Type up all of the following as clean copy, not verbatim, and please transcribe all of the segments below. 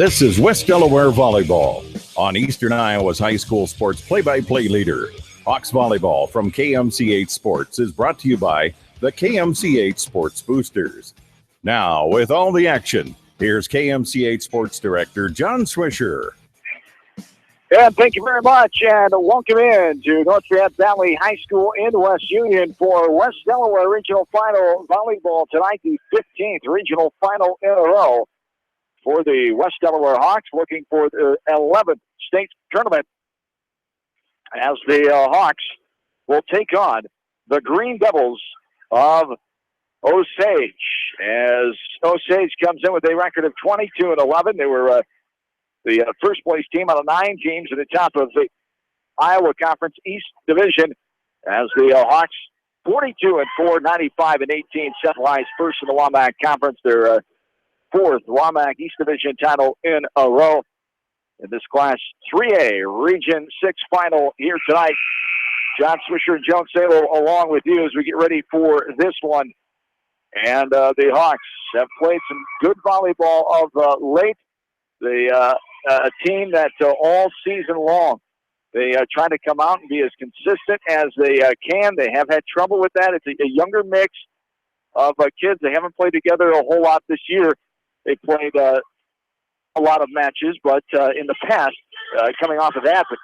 This is West Delaware Volleyball on Eastern Iowa's high school sports play-by-play leader. Hawks Volleyball from KMCH Sports is brought to you by the KMCH Sports Boosters. Now, with all the action, here's KMCH Sports Director John Swisher. And thank you very much, and welcome in to North Fayette Valley High School in West Union for West Delaware Regional Final Volleyball tonight, the 15th Regional Final in a row for the West Delaware Hawks, looking for the 11th state tournament as the Hawks will take on the Green Devils of Osage. As Osage comes in with a record of 22-11, they were the first place team out of 9 teams at the top of the Iowa Conference East Division, as the Hawks 42-4, 95-18, set lies first in the WAMAC Conference. Their fourth WAMAC East Division title in a row in this Class 3A Region 6 final here tonight. John Swisher and Joan Salo along with you as we get ready for this one. And the Hawks have played some good volleyball of late. A team that all season long, they try to come out and be as consistent as they can. They have had trouble with that. It's a younger mix of kids. They haven't played together a whole lot this year. They played a lot of matches, but in the past, coming off of that, but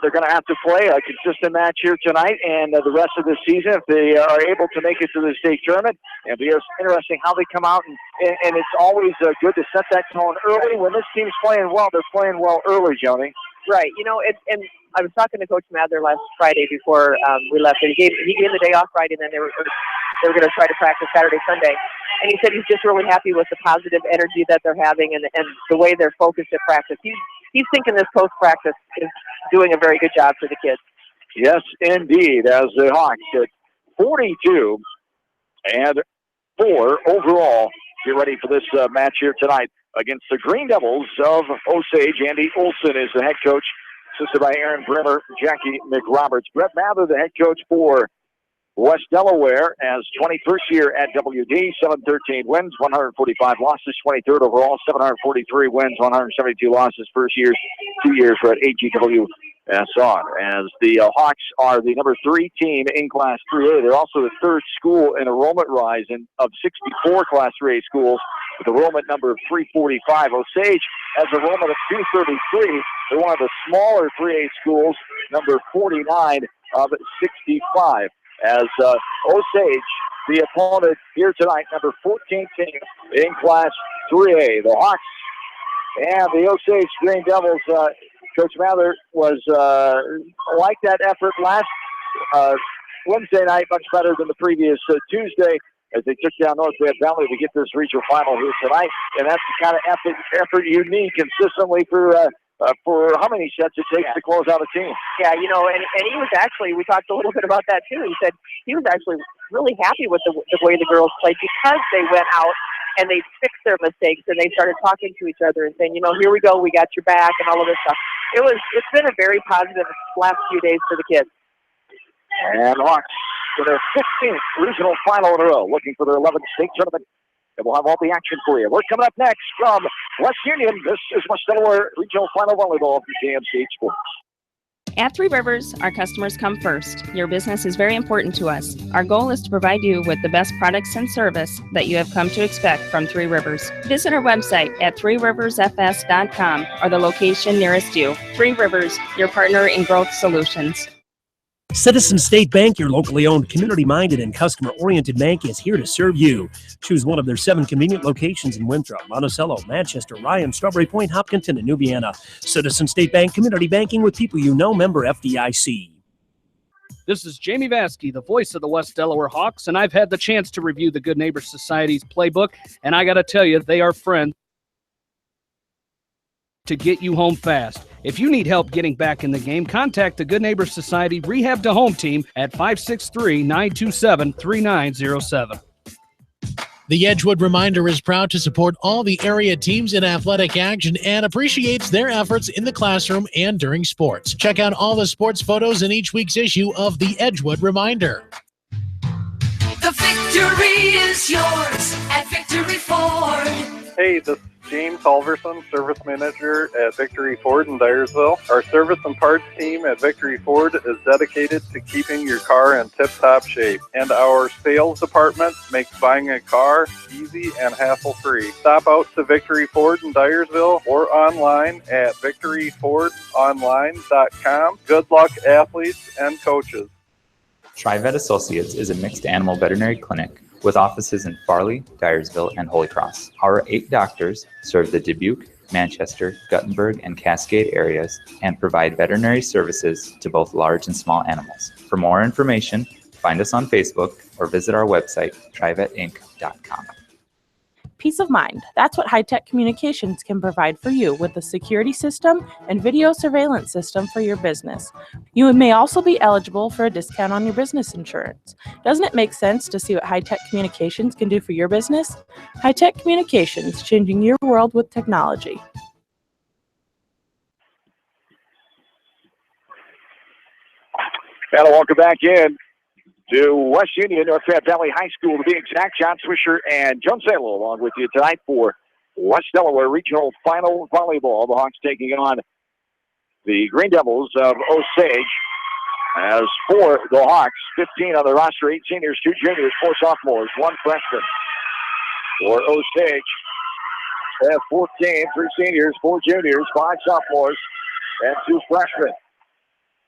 they're going to have to play a consistent match here tonight and the rest of the season if they are able to make it to the state tournament. And it'll be interesting how they come out, and it's always good to set that tone early. When this team's playing well, they're playing well early, Joni. Right. You know, and I was talking to Coach Mather last Friday before we left, and he gave the day off Friday, and then they were going to try to practice Saturday, Sunday. And he said he's just really happy with the positive energy that they're having and the way they're focused at practice. He's thinking this post-practice is doing a very good job for the kids. Yes, indeed, as the Hawks at 42-4 overall get ready for this match here tonight against the Green Devils of Osage. Andy Olson is the head coach, assisted by Aaron Brimmer, Jackie McRoberts. Brett Mather, the head coach for West Delaware, as 21st year at WD, 713 wins, 145 losses, 23rd overall, 743 wins, 172 losses. First 2 years for at AGW on. As the Hawks are the number 3 team in Class 3A. They're also the third school in enrollment rise of 64 Class 3A schools, with enrollment number of 345. Osage has enrollment of 233. They're one of the smaller 3A schools, number 49 of 65. As Osage, the opponent here tonight, number 14 team in Class 3A. The Hawks and the Osage Green Devils, Coach Mather was like that effort last Wednesday night, much better than the previous Tuesday, as they took down North Fayette Valley to get this regional final here tonight. And that's the kind of effort you need consistently for how many sets it takes to close out a team. Yeah, you know, and he was actually, we talked a little bit about that too. He said he was actually really happy with the way the girls played because they went out and they fixed their mistakes and they started talking to each other and saying, you know, here we go, we got your back and all of this stuff. It's been a very positive last few days for the kids. And Hawks for their 15th regional final in a row, looking for their 11th state tournament. And we'll have all the action for you. We're coming up next from West Union. This is West Delaware Regional Final Volleyball from KMCH Sports. At Three Rivers, our customers come first. Your business is very important to us. Our goal is to provide you with the best products and service that you have come to expect from Three Rivers. Visit our website at threeriversfs.com or the location nearest you. Three Rivers, your partner in growth solutions. Citizen State Bank, your locally owned, community-minded, and customer-oriented bank, is here to serve you. Choose one of their 7 convenient locations in Winthrop, Monticello, Manchester, Ryan, Strawberry Point, Hopkinton, and Nubiana. Citizen State Bank, community banking with people you know, member FDIC. This is Jamie Vaskey, the voice of the West Delaware Hawks, and I've had the chance to review the Good Neighbor Society's playbook, and I got to tell you, they are friends to get you home fast. If you need help getting back in the game, contact the Good Neighbor Society Rehab to Home team at 563-927-3907. The Edgewood Reminder is proud to support all the area teams in athletic action and appreciates their efforts in the classroom and during sports. Check out all the sports photos in each week's issue of the Edgewood Reminder. The victory is yours at Victory Ford. Hey, the James Halverson, Service Manager at Victory Ford in Dyersville. Our service and parts team at Victory Ford is dedicated to keeping your car in tip-top shape, and our sales department makes buying a car easy and hassle-free. Stop out to Victory Ford in Dyersville or online at victoryfordonline.com. Good luck, athletes and coaches. TriVet Associates is a mixed animal veterinary clinic with offices in Farley, Dyersville, and Holy Cross. Our 8 doctors serve the Dubuque, Manchester, Guttenberg, and Cascade areas and provide veterinary services to both large and small animals. For more information, find us on Facebook or visit our website, trivetinc.com. Peace of mind. That's what high-tech communications can provide for you with a security system and video surveillance system for your business. You may also be eligible for a discount on your business insurance. Doesn't it make sense to see what high-tech communications can do for your business? High-tech communications, changing your world with technology. And welcome back in to West Union, North Pratt Valley High School to be exact. John Swisher and Joan Salo along with you tonight for West Delaware Regional Final Volleyball. The Hawks taking on the Green Devils of Osage. As for the Hawks, 15 on the roster, 8 seniors, 2 juniors, 4 sophomores, 1 freshman. For Osage, they have 14, 3 seniors, 4 juniors, 5 sophomores, and 2 freshmen.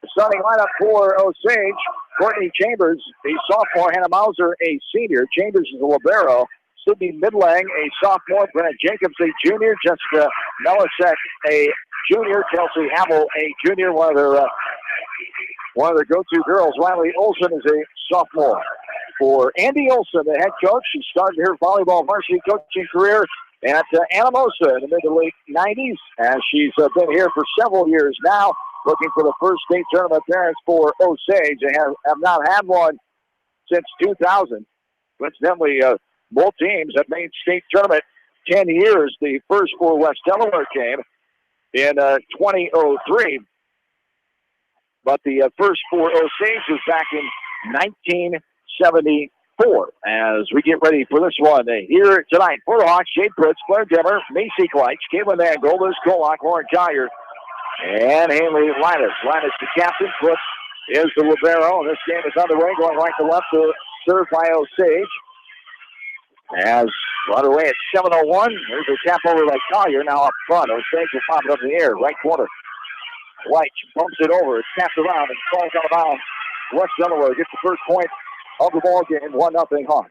The starting lineup for Osage: Courtney Chambers, a sophomore; Hannah Mauser, a senior. Chambers is a libero. Sydney Midlang, a sophomore; Brenna Jacobs, a junior. Jessica Melisek, a junior. Kelsey Hamill, a junior. One of their go-to girls. Riley Olson is a sophomore. For Andy Olson, the head coach, she started her volleyball varsity coaching career at Anamosa in the mid to late 90s, and she's been here for several years now, looking for the first state tournament appearance for Osage. They have not had one since 2000. Coincidentally, both teams have made state tournament 10 years. The first for West Delaware came in 2003. But the first for Osage was back in 1974. As we get ready for this one here tonight for the Hawks, Jade Pritz, Claire Demmer, Macy Kleitch, Caitlin Angle, Liz Kolak, Lauren Collier, and Haley Linus. Linus, the captain. Pritz is the libero. And this game is underway, going right to left to serve by Osage. As we're underway at 7:01. There's a tap over by Collier, now up front. Osage will pop it up in the air, right corner. White bumps it over. It's tapped around and falls out of bounds. West Delaware gets the first point of the ball game, 1-0 Hawks.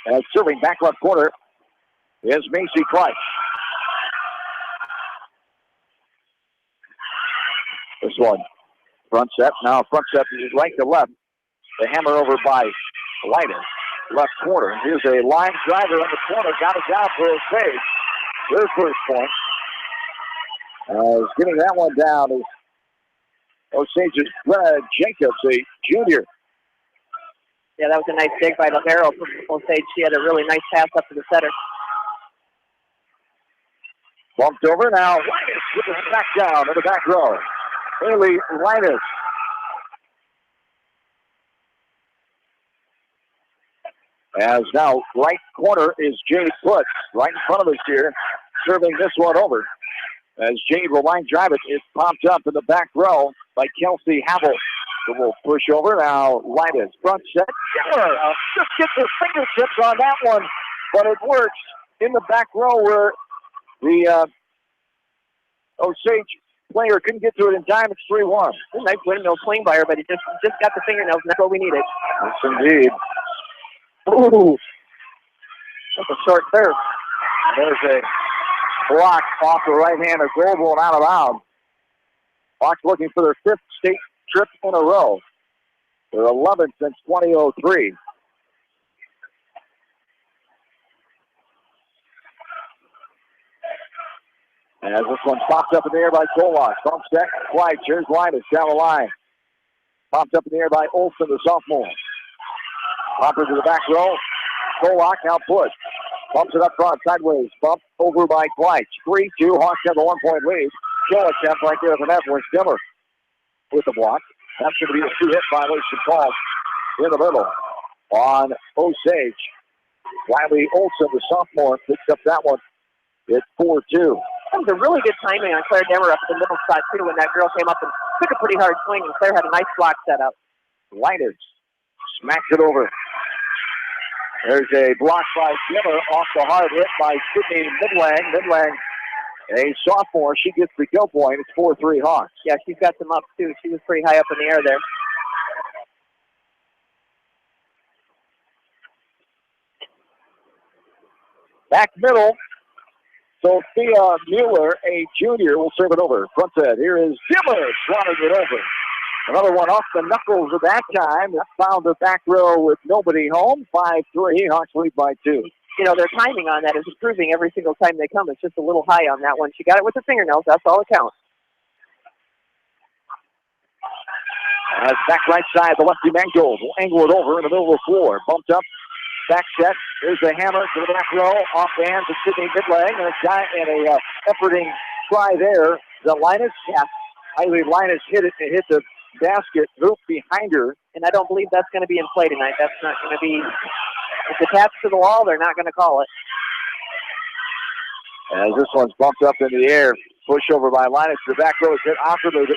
And serving back left corner is Macy Kleitch. This one, front set. Now front set is right to left. The hammer over by Linus, left corner. Here's a line driver on the corner. Got it down for Osage. Their first point. Getting that one down is Osage's Brenna Jacobs, a junior. Yeah, that was a nice dig by libero from Osage. She had a really nice pass up to the center. Bumped over now. Linus with the back down in the back row. Haley Linus. As now right corner is Jade Putz, right in front of us here, serving this one over. As Jade will line drive it, it's popped up in the back row by Kelsey Havel. So we'll push over now. Linus, front set. Just gets her fingertips on that one, but it works in the back row where the Osage player couldn't get to it in time. It's 3-1. Nice windmill swing by her, but he just got the fingernails, and that's what we needed. Yes, indeed. Ooh, that's a short serve. There's a block off the right hand of Goldwell and out of bounds. Hawks looking for their 5th state trip in a row. Their 11th since 2003. As this one popped up in the air by Kolak. Bump set, Clyde. Here's Linus down the line. Popped up in the air by Olsen, the sophomore. Popper to the back row. Kolak now push. Bumps it up front, sideways. Bump over by Clyde. 3-2. Hawks have a 1-point lead. Kill attempt right there at the net. Where's Dimmer with the block. That's going to be a two-hit violation call in the middle on Osage. Wiley Olson, the sophomore, picks up that one. It's 4-2. That was a really good timing on Claire Demmer up the middle spot, too, when that girl came up and took a pretty hard swing, and Claire had a nice block set up. Linus smacks it over. There's a block by Demmer off the hard hit by Sydney Midlang. Midlang, a sophomore, she gets the kill point. It's 4-3 Hawks. Yeah, she's got some up, too. She was pretty high up in the air there. Back middle, Sophia Mueller, a junior, will serve it over. Front set, here is Dimmer swatting it over. Another one off the knuckles at that time. Found the back row with nobody home. 5-3, Hawks lead by 2. You know, their timing on that is improving every single time they come. It's just a little high on that one. She got it with her fingernails. That's all that counts. Back right side, the lefty Mangold will angle it over in the middle of the floor. Bumped up. Back set. Here's the hammer to the back row. Off the hands of Sydney Midlang. And a efforting try there. The Linus. Yeah. Highly Linus hit the basket. Hoop behind her. And I don't believe that's going to be in play tonight. That's not going to be. If it's attached to the wall, they're not going to call it. As this one's bumped up in the air. Push over by Linus. The back row is hit awkwardly.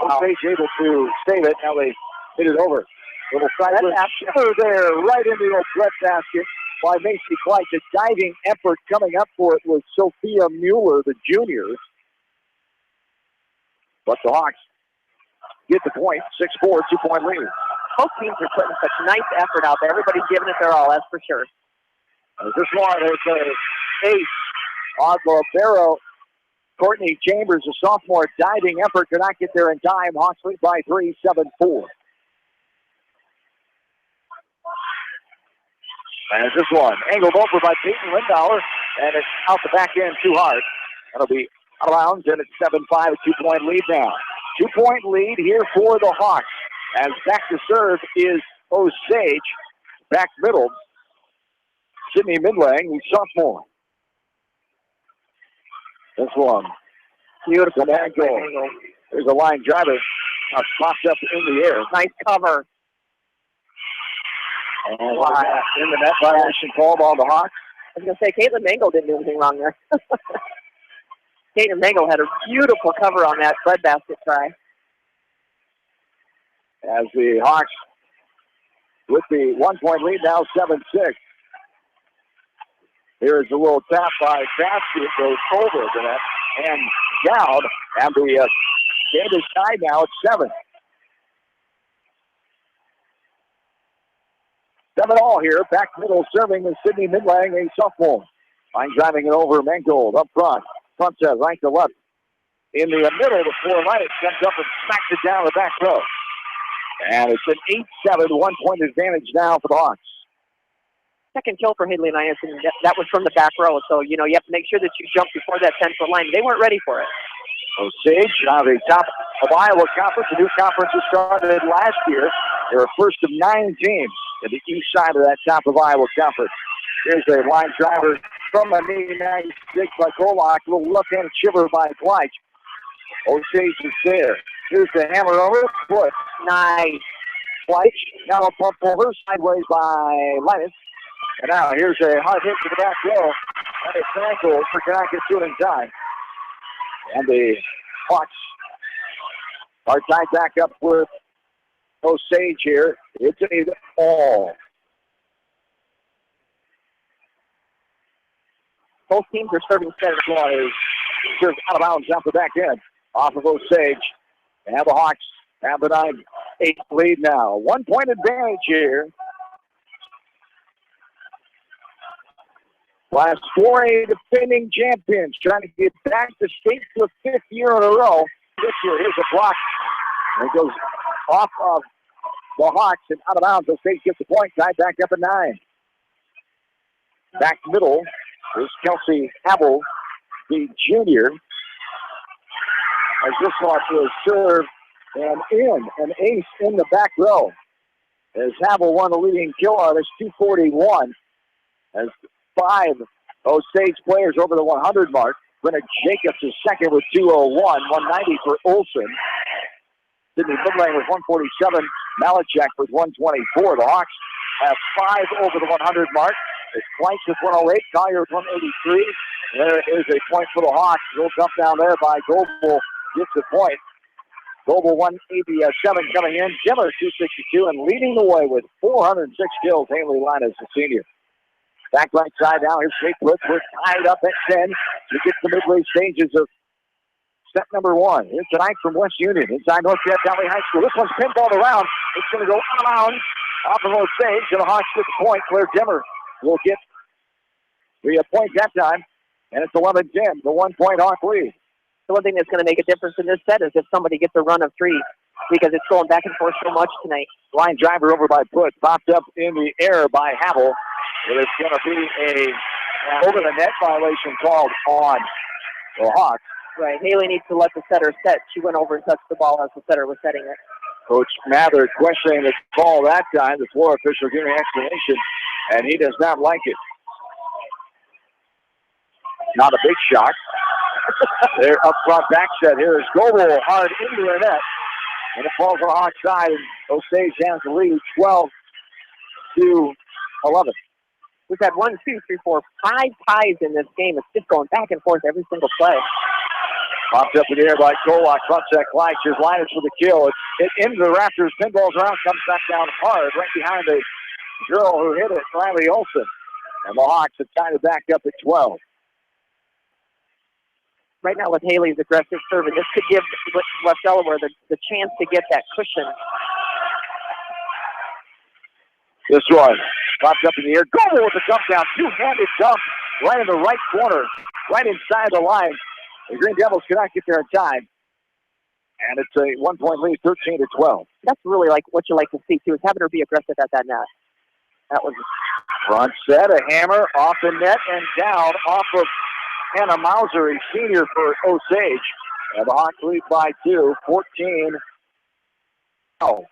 Osage able to save it. Now they hit it over. Little side shiver there, right in the old bread basket by Macy Clyde. The diving effort coming up for it was Sophia Mueller, the junior. But the Hawks get the point, 6-4, 2-point lead. Both teams are putting such nice effort out there. Everybody's giving it their all, that's for sure. This one is an ace on Libero. Courtney Chambers, a sophomore, diving effort, could not get there in time. Hawks lead by 3, 7-4. And this one angled over by Peyton Lindauer, and it's out the back end too hard. That'll be out of bounds, and it's 7-5, a 2-point lead now. 2-point lead here for the Hawks. As back to serve is Osage. Back middle, Sydney Midlang, the sophomore. This one. Beautiful angle. There's a line driver. Pops up in the air. Nice cover. And in the net violation called on the Hawks. I was going to say, Caitlin Mangle didn't do anything wrong there. Caitlin Mangle had a beautiful cover on that breadbasket try. As the Hawks, with the 1-point lead now, 7-6. Here is a little tap by Basket, goes over the net and down. And the game is tied now at 7. 7-all here. Back middle serving is Sydney Midlang, a sophomore. Line driving it over Mangold up front. Front says right to left. In the middle, the floor Linus comes up and smacks it down the back row. And it's an 8-7, 1-point advantage now for the Hawks. Second kill for Haley Linus, and that was from the back row. So, you have to make sure that you jump before that 10-foot line. They weren't ready for it. Osage, now the top of Iowa Conference. The new conference was started last year. They were first of 9 teams to the east side of that top of Iowa Conference. Here's a line driver from a knee, 96 by Kolak. A little left-hand shiver by Gleich. Osage is there. Here's the hammer over. Foot. Nice. Gleich. Now a pump over sideways by Linus. And now here's a hard hit to the back row. And it's Mangold for cannot get to it in time. And the Hawks are tied back up with Osage here. It's an all. Both teams are serving center. Serves out of bounds off the back end. Off of Osage. And the Hawks have the 9-8 lead now. 1-point advantage here. Last 4A defending champions trying to get back to state for the 5th year in a row. This year, here's a block. And it goes off of the Hawks and out of bounds. Osage gets the point. Tied back up at 9. Back middle is Kelsey Havel, the junior. As this one is served and in, an ace in the back row. As Havel won the leading kill artist, 241. As 5 Osage players over the 100 mark. Brenna Jacobs is second with 201. 190 for Olson. Sydney Midlane with 147. Malachek with 124. The Hawks have 5 over the 100 mark. It's Fleisch with 108. Collier with 183. There is a point for the Hawks. Little dump down there by Goebel. Gets the point. Goebel 187 coming in. Jimmer 262 and leading the way with 406 kills. Haley Linus, the senior. Back right side now. Here's Shake Blitz. We're tied up at 10. We get the midway stages of step number 1. Here's tonight from West Union. Inside North Valley High School. This one's pinballed around. It's going to go out of bounds off of Osage. And the Hawks get the point. Claire Jimmer will get the point that time. And it's 11-10. The 1-point Hawk lead. The one thing that's going to make a difference in this set is if somebody gets a run of 3, because it's going back and forth so much tonight. Line driver over by Put. Popped up in the air by Havel. There's going to be a over-the-net violation called on the Hawks. Right. Haley needs to let the setter set. She went over and touched the ball as the setter was setting it. Coach Mather questioning the call that time. The floor official giving an explanation, and he does not like it. Not a big shock. They're up front back set. Here is Goebel hard into the net. And it falls on the Hawks side, and Osage has the lead 12-11. We've had 1, 2, 3, 4, 5 ties in this game. It's just going back and forth every single play. Popped up in the air by Kolak. Front check Fleisch. Here's Linus for the kill. It's into the rafters. Pinballs around. Comes back down hard right behind the girl who hit it, Riley Olsen. And the Hawks have tied it back up at 12. Right now with Haley's aggressive serving, this could give West Delaware the chance to get that cushion. This one popped up in the air. Goebel with the dump down. Two-handed dump right in the right corner, right inside the line. The Green Devils cannot get there in time. And it's a 1-point lead, 13-12. That's really like what you like to see, too, is having her be aggressive at that net. That was front set, a hammer off the net and down off of Hannah Mauser, a senior for Osage. And the Hawks lead by 2, 14. Oh,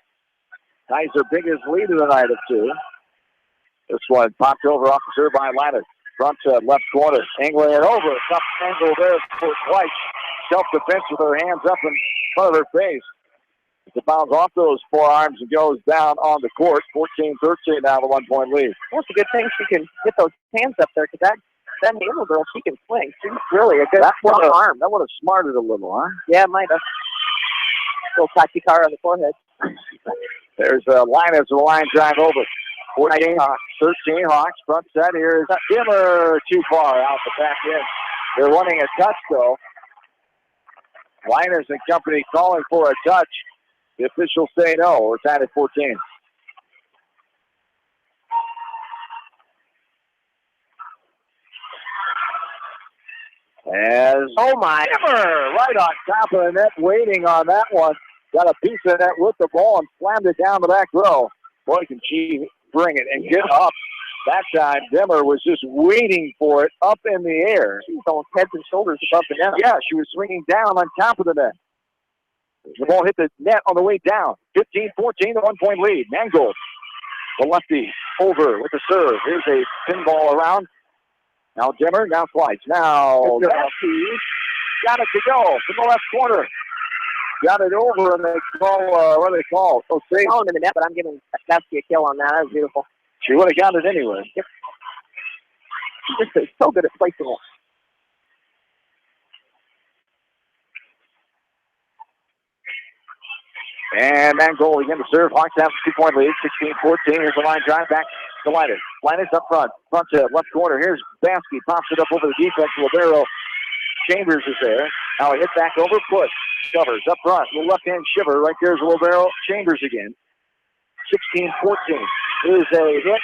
ties their biggest lead of the night of 2. This one popped over off the serve by Linus. Front set, left corner, angling it over. Tough angle there for Fleisch. Self-defense with her hands up in front of her face. It bounds off those forearms and goes down on the court. 14-13 now, the 1-point lead. Well, it's a good thing she can get those hands up there, because that handle girl, she can swing. She's really a good arm. That would have smarted a little, huh? Yeah, it might have. Little Takikara on the forehead. There's a Linus, a line drive over. 14 Hawks, 13 Hawks. Front set here is Jimmer too far out the back end. They're running a touch, though. Linus and company calling for a touch. The officials say no. We're tied at 14. As Jimmer right on top of the net, waiting on that one. Got a piece of that with the ball and slammed it down the back row. Boy, can she bring it and get up. That time, Dimmer was just waiting for it up in the air. She was almost head and shoulders above the net. Yeah, she was swinging down on top of the net. The ball hit the net on the way down. 15-14, the 1-point lead. Mangold, the lefty, over with the serve. Here's a pinball around. Now Dimmer, now Fleisch. Now Vasky got it to go from the left corner. Got it over, and they call, what do they call? They're calling in the net, but I'm giving Vasky a kill on that. That was beautiful. She would have got it anyway. Yep. She just is so good at placing it. And Mangold again to serve. Hawks have a 2-point lead, 16-14. Here's the line drive back to Linus. Linus up front. Front to left corner. Here's Vasky. Pops it up over the defense. Libero. Chambers is there. Now a hit back over. Push. Covers up front. The left-hand shiver. Right there's Libero. Chambers again. 16-14. Here's a hit.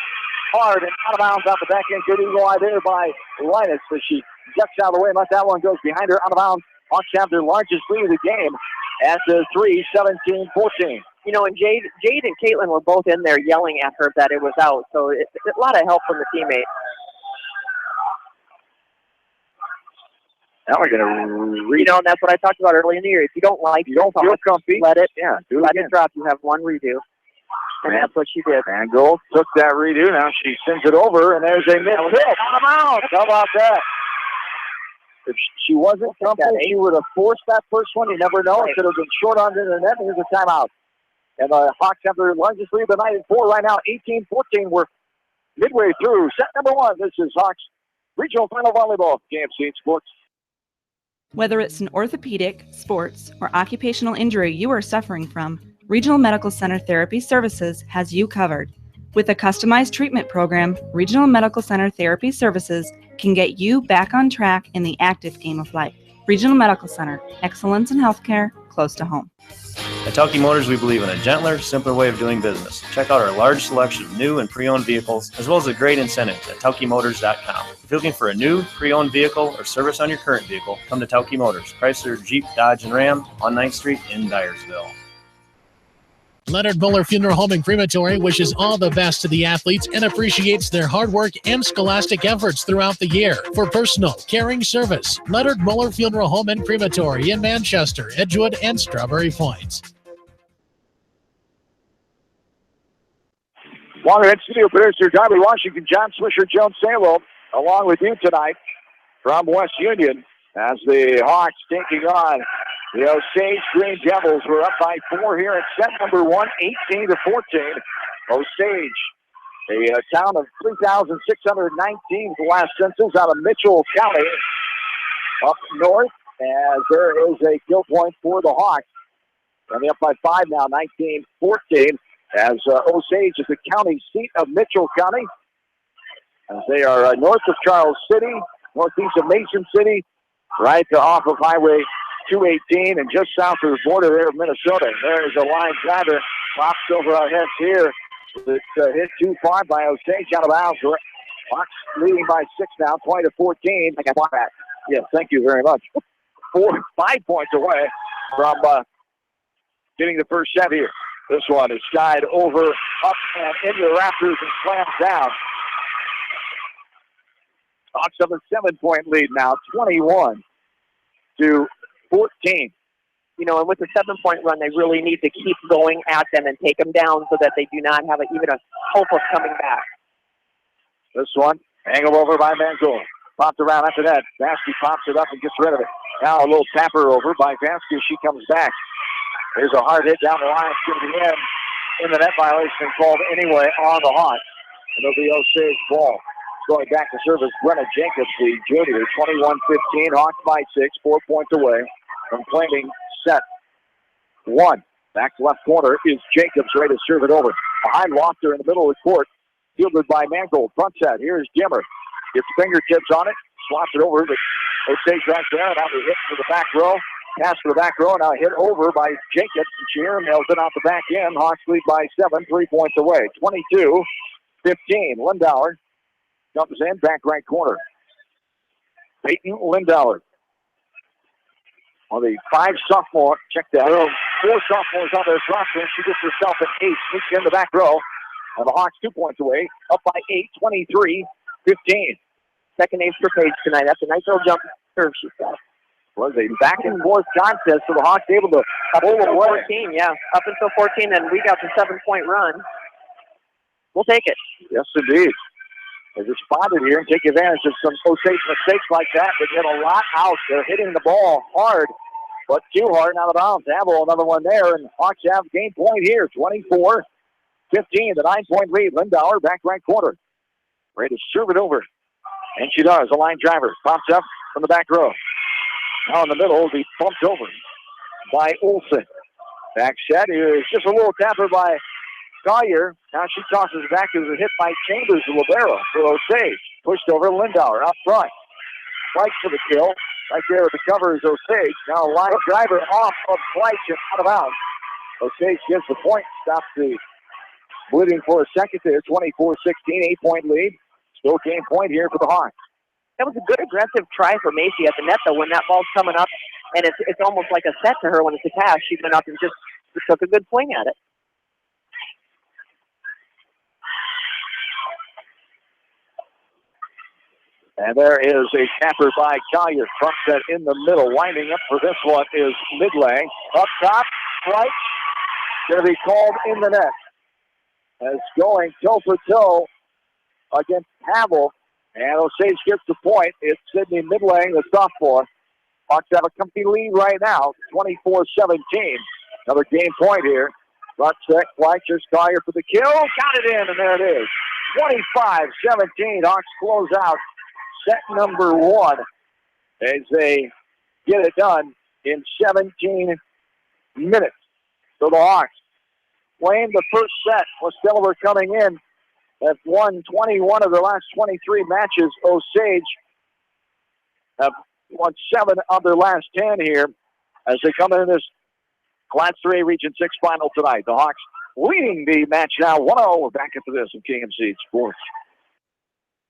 Hard and out of bounds off the back end. Good eagle eye there by Linus. So she ducks out of the way and let that one go behind her out of bounds. Hawks have their largest lead of the game at 3, 17-14. You know, and Jade and Caitlin were both in there yelling at her that it was out. So it's a lot of help from the teammates. Now we're going to You know, and that's what I talked about early in the year. If you don't like, you don't feel comfy, let it let it drop. You have one redo. And that's what she did. Mangold took that redo. Now she sends it over, and there's a missed hit. Out of bounds. How about that? If she wasn't comfortable, she would have forced that first one. You never know. It could have been short under the net. Here's a timeout. And the Hawks have their largest lead of the night at 4 right now, 18-14. We're midway through set number 1. This is Hawks Regional Final Volleyball, KMC Sports. Whether it's an orthopedic, sports, or occupational injury you are suffering from, Regional Medical Center Therapy Services has you covered. With a customized treatment program, Regional Medical Center Therapy Services can get you back on track in the active game of life. Regional Medical Center, excellence in healthcare, close to home. At Telke Motors, we believe in a gentler, simpler way of doing business. Check out our large selection of new and pre-owned vehicles, as well as a great incentive at TelkeMotors.com. If you're looking for a new, pre-owned vehicle or service on your current vehicle, come to Telke Motors, Chrysler, Jeep, Dodge, and Ram on 9th Street in Dyersville. Leonard Muller Funeral Home and Crematory wishes all the best to the athletes and appreciates their hard work and scholastic efforts throughout the year. For personal, caring service, Leonard Muller Funeral Home and Crematory in Manchester, Edgewood, and Strawberry Point. Waterhead studio producer Darby Washington, John Swisher, Jones Salo, along with you tonight from West Union as the Hawks taking on the Osage Green Devils. We're up by 4 here at set number 1, 18-14. Osage, a town of 3,619 for the last census out of Mitchell County up north, as there is a kill point for the Hawks. And they're up by 5 now, 19-14, as Osage is the county seat of Mitchell County. As they are north of Charles City, northeast of Mason City, right off of Highway 218 and just south of the border there of Minnesota. There's a line driver, pops over our heads here. It's hit too far by Osage, out of bounds. Hawks leading by 6 now, 20-14. I got that. Yes, thank you very much. 5 points away from getting the first set here. This one is skied over, up, and into the rafters and slams down. Hawks have a 7-point lead now, 21-14. You know, and with the 7-point run, they really need to keep going at them and take them down so that they do not have even a hope of coming back. This one, angled over by Mangold. Popped around after that. Vasky pops it up and gets rid of it. Now a little tapper over by Vasky as she comes back. There's a hard hit down the line. It's going to be in the net violation called anyway on the Hawks. It'll be Osage ball. Going back to service, Brenna Jacobs, the junior, 21-15. Hawks by 6, 4 points away from claiming set 1. Back left corner is Jacobs, ready to serve it over. Behind Lofter in the middle of the court, fielded by Mangold. Front set, here's Dimmer. Gets fingertips on it, swaps it over. Osage right there, now the hit for the back row. Pass for the back row, now hit over by Jacobs. And she nails it out the back end. Hawks lead by 7, 3 points away. 22-15. Lindauer comes in, back right corner. Peyton Lindauer. On the 5 sophomore, check that. 4 sophomores on their roster, and she gets herself an 8. Sneaks in the back row. And the Hawks 2 points away, up by 8, 23-15. Second ace for Page tonight. That's a nice little jump serve she's got. Was a back and forth contest, so the Hawks able to pull away. 14, yeah. Up until 14, and we got the 7-point run. We'll take it. Yes, indeed. They just spotted here and take advantage of some Osage mistakes like that. They get a lot out. They're hitting the ball hard, but too hard out of bounds. Amble, another one there, and Hawks have game point here, 24-15, the 9-point lead. Lindauer, back right corner. Ready to serve it over. And she does. A line driver. Pops up from the back row. Now in the middle, will be bumped over by Olsen. Back set is just a little tapper by Collier. Now she tosses back as a hit by Chambers, the libero for Osage. Pushed over Lindauer up front. Fleich for the kill. Right there with the cover is Osage. Now a line driver off of Fleich and out of bounds. Osage gets the point. Stops the bleeding for a second there. 24-16, 8-point lead. Still game point here for the Hawks. That was a good aggressive try for Macy at the net, though, when that ball's coming up, and it's almost like a set to her when it's a pass. She went up and just took a good swing at it. And there is a tapper by Collier. Front set in the middle. Winding up for this one is Midlang. Up top, right. Going to be called in the net. As going toe-for-toe against Havel. And Osage gets the point. It's Sydney Midlang, the sophomore. Hawks have a comfy lead right now, 24-17. Another game point here. Front set, Fleischers, Collier for the kill. Got it in, and there it is. 25-17. Hawks close out set number 1 as they get it done in 17 minutes. So the Hawks playing the first set. West Delaware coming in. Have won 21 of their last 23 matches. Osage have won 7 of their last 10 here as they come in this Class 3 Region 6 final tonight. The Hawks leading the match now 1-0. We're back into this in KMC Sports.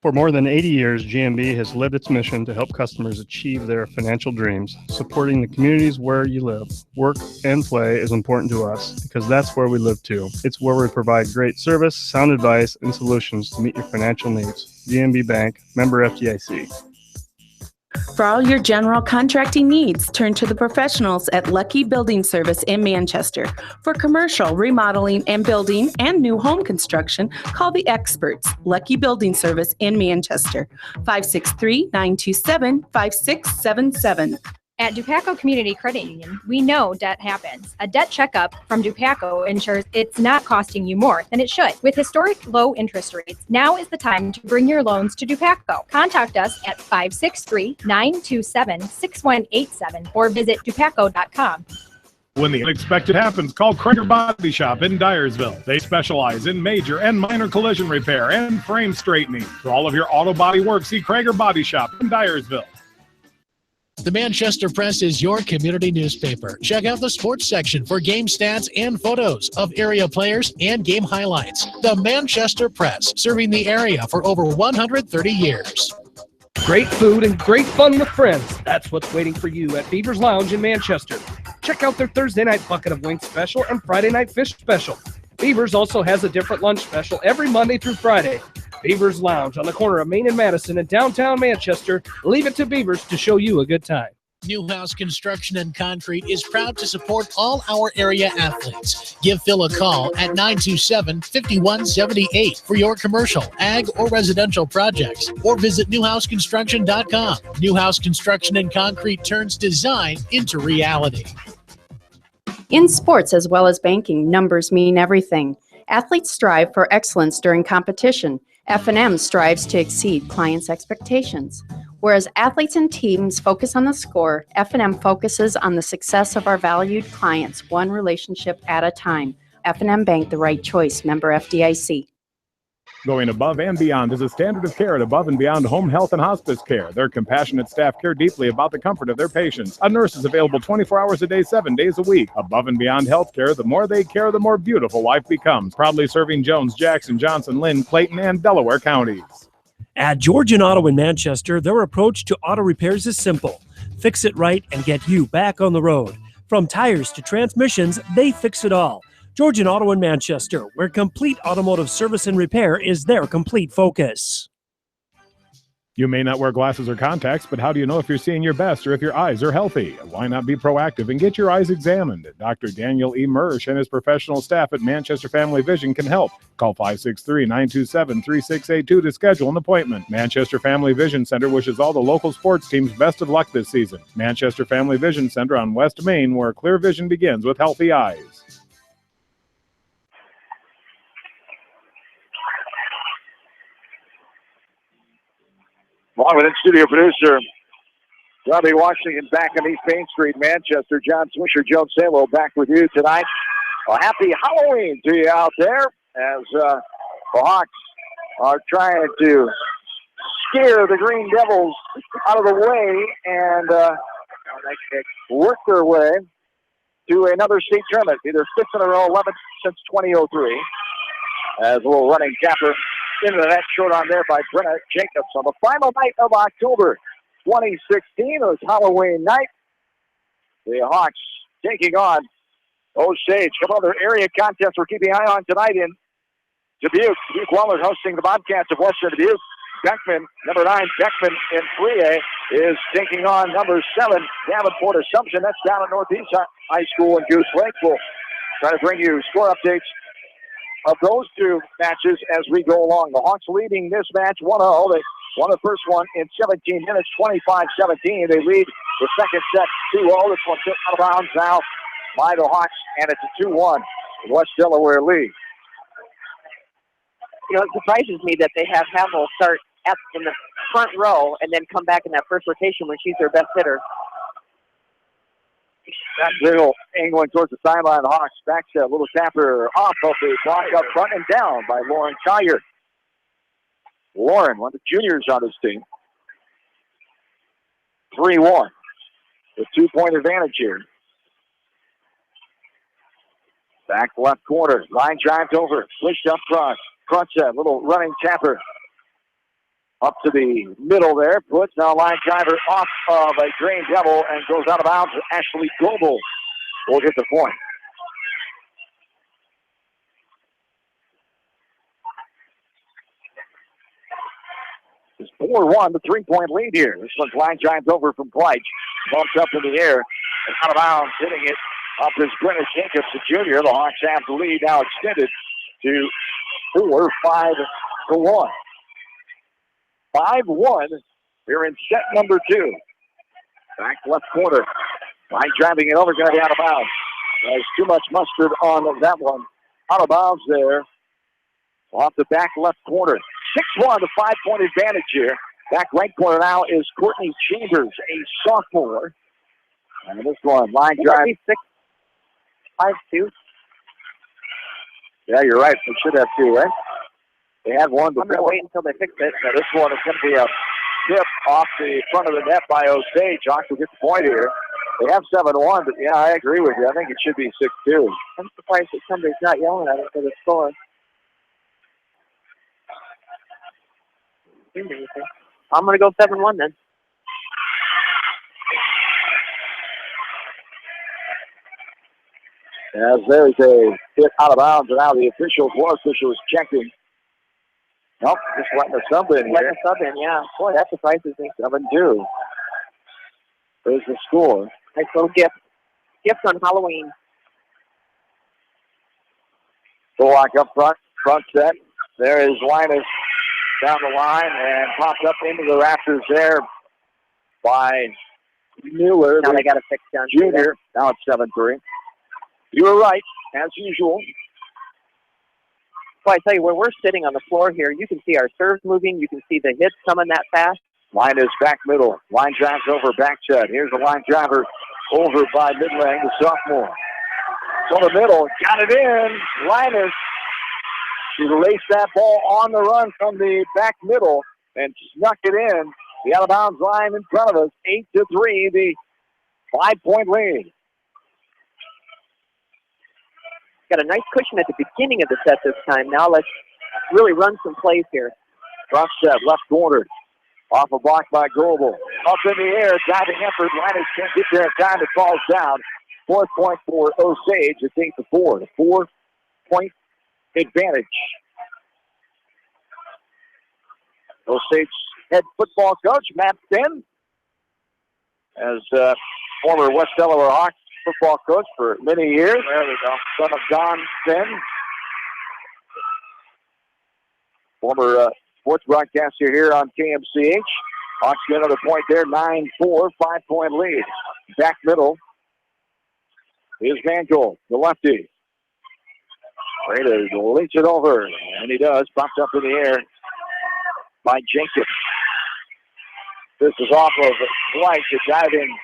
For more than 80 years, GMB has lived its mission to help customers achieve their financial dreams. Supporting the communities where you live, work, and play is important to us because that's where we live too. It's where we provide great service, sound advice, and solutions to meet your financial needs. GMB Bank, member FDIC. For all your general contracting needs, turn to the professionals at Lucky Building Service in Manchester. For commercial, remodeling, and building and new home construction, call the experts, Lucky Building Service in Manchester, 563-927-5677. At Dupaco Community Credit Union, we know debt happens. A debt checkup from Dupaco ensures it's not costing you more than it should. With historic low interest rates, now is the time to bring your loans to Dupaco. Contact us at 563-927-6187 or visit dupaco.com. When the unexpected happens, call Krager Body Shop in Dyersville. They specialize in major and minor collision repair and frame straightening. For all of your auto body work, see Krager Body Shop in Dyersville. The Manchester Press is your community newspaper. Check out the sports section for game stats and photos of area players and game highlights. The Manchester Press, serving the area for over 130 years. Great food and great fun with friends. That's what's waiting for you at Beaver's Lounge in Manchester. Check out their Thursday night bucket of wings special and Friday night fish special. Beaver's also has a different lunch special every Monday through Friday. Beaver's Lounge on the corner of Main and Madison in downtown Manchester. Leave it to Beaver's to show you a good time. Newhouse Construction and Concrete is proud to support all our area athletes. Give Phil a call at 927-5178 for your commercial, ag, or residential projects, or visit newhouseconstruction.com. Newhouse Construction and Concrete turns design into reality. In sports as well as banking, numbers mean everything. Athletes strive for excellence during competition. F&M strives to exceed clients' expectations. Whereas athletes and teams focus on the score, F&M focuses on the success of our valued clients, one relationship at a time. F&M Bank, the right choice. Member FDIC. Going above and beyond is a standard of care at Above and Beyond Home Health and Hospice Care. Their compassionate staff care deeply about the comfort of their patients. A nurse is available 24 hours a day, 7 days a week. Above and Beyond Healthcare, the more they care, the more beautiful life becomes. Proudly serving Jones, Jackson, Johnson, Lynn, Clayton, and Delaware counties. At Georgian Auto in Manchester, their approach to auto repairs is simple. Fix it right and get you back on the road. From tires to transmissions, they fix it all. Georgian Auto in Manchester, where complete automotive service and repair is their complete focus. You may not wear glasses or contacts, but how do you know if you're seeing your best or if your eyes are healthy? Why not be proactive and get your eyes examined? Dr. Daniel E. Mersch and his professional staff at Manchester Family Vision can help. Call 563-927-3682 to schedule an appointment. Manchester Family Vision Center wishes all the local sports teams best of luck this season. Manchester Family Vision Center on West Main, where clear vision begins with healthy eyes. Along with in-studio producer Robbie Washington back on East Main Street, Manchester. John Swisher, Joe Salo back with you tonight. Well, happy Halloween to you out there as the Hawks are trying to scare the Green Devils out of the way and work their way to another state tournament, either 5th in a row, 11th since 2003. As a little running capper into the net, short on there by Brenna Jacobs on the final night of October 2016. It was Halloween night. The Hawks taking on Osage. A couple other area contests we're keeping an eye on tonight in Dubuque. Dubuque Wahlert hosting the Bobcats of Western Dubuque. Beckman, number 9, Beckman in 3A is taking on number 7, Davenport Assumption. That's down at Northeast High School in Goose Lake. We'll try to bring you score updates of those two matches as we go along. The Hawks leading this match 1-0. They Won the first one in 17 minutes, 25-17. They lead the second set 2-0. This one took out of bounds now by the Hawks, and it's a 2-1 West Delaware lead. You know, it surprises me that they have Hamill start in the front row and then come back in that first rotation when she's their best hitter. That little angling towards the sideline. The Hawks back set, a little tapper off of the block up front and down by Lauren Collier. Lauren, one of the juniors on this team. 3-1. The 2-point advantage here. Back left corner. Line drives over. Pushed up front. Front set. Little running tapper. Up to the middle there. Puts now line driver off of a Green Devil and goes out of bounds. Ashley Goebel will get the point. It's 4-1, the 3-point lead here. This one's line drives over from Pleitch. Bumps up in the air and out of bounds, hitting it up is Brenna Jacobs, the junior. The Hawks have the lead now extended to 5-1. 5-1 here in set number 2. Back left corner. Line driving it over, going to be out of bounds. There's too much mustard on that one. Out of bounds there. Off the back left corner. 6-1, the 5-point advantage here. Back right corner now is Courtney Chambers, a sophomore. And this one, line drive. 5-2. Yeah, you're right. They should have 2, right? They had one before. I'm going to wait until they fix it. Now this one is going to be a tip off the front of the net by Osage. Hawks will get the point here. They have 7-1, but yeah, I agree with you. I think it should be 6-2. I'm surprised that somebody's not yelling at it for the score. I'm going to go 7-1 then. As there's a hit out of bounds, and now the floor official is checking. Nope, just letting the sub in here. Letting the sub in, yeah. Boy, that surprises me. 7-2. There's the score. Nice little gift. Gift on Halloween. Bullock up front set. There is Linus down the line and popped up into the rafters there by Mueller. Now they got a fix down. Junior. Now it's 7-3. You were right, as usual. Well, I tell you, when we're sitting on the floor here, you can see our serves moving. You can see the hits coming that fast. Line is back middle. Line drives over back set. Here's the line driver over by Midlang, the sophomore. From the middle, got it in. Linus, she laced that ball on the run from the back middle and snuck it in. The out of bounds line in front of us, 8-3, the 5-point lead. Got a nice cushion at the beginning of the set this time. Now let's really run some plays here. Front set, left corner. Off a block by Goebel. Up in the air, diving effort. Linus can't get there in time. It falls down. 4th point for Osage. It's 8-4. The 4-point advantage. Osage head football coach, Matt Finn, as former West Delaware Hawks football coach for many years. There we go. Son of Don Finn. Former sports broadcaster here on KMCH. Hawks get another point there, 9-4, 5-point lead. Back middle is Van Gool, the lefty. Ready to lace it over, and he does. Popped up in the air by Jenkins. This is off of White, the diving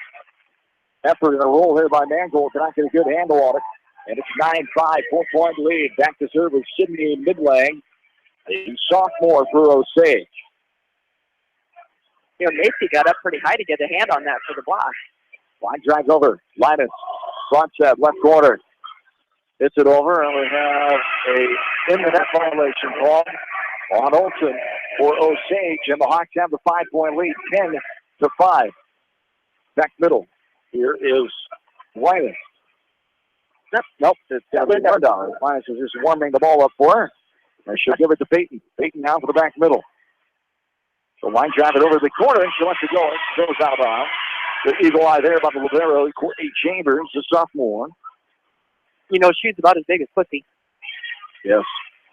effort and a roll here by Mangold. Cannot get a good handle on it. And it's 9-5, 4-point lead. Back to serve with Sydney Midlang, a sophomore for Osage. You know, Macy got up pretty high to get a hand on that for the block. Line drives over. Linus, front set, left corner. Hits it over, and we have a in-the-net violation call on Olsen for Osage, and the Hawks have the 5-point lead, 10-5. Back middle. Here is Linus. Nope, it's Linus. Linus is just warming the ball up for her. And she'll give it to Peyton. Peyton now for the back middle. So line drive it over the corner, and she lets it go. It goes out of bounds. The eagle eye there by the libero, Courtney Chambers, the sophomore. You know, she's about as big as Pussy. Yes.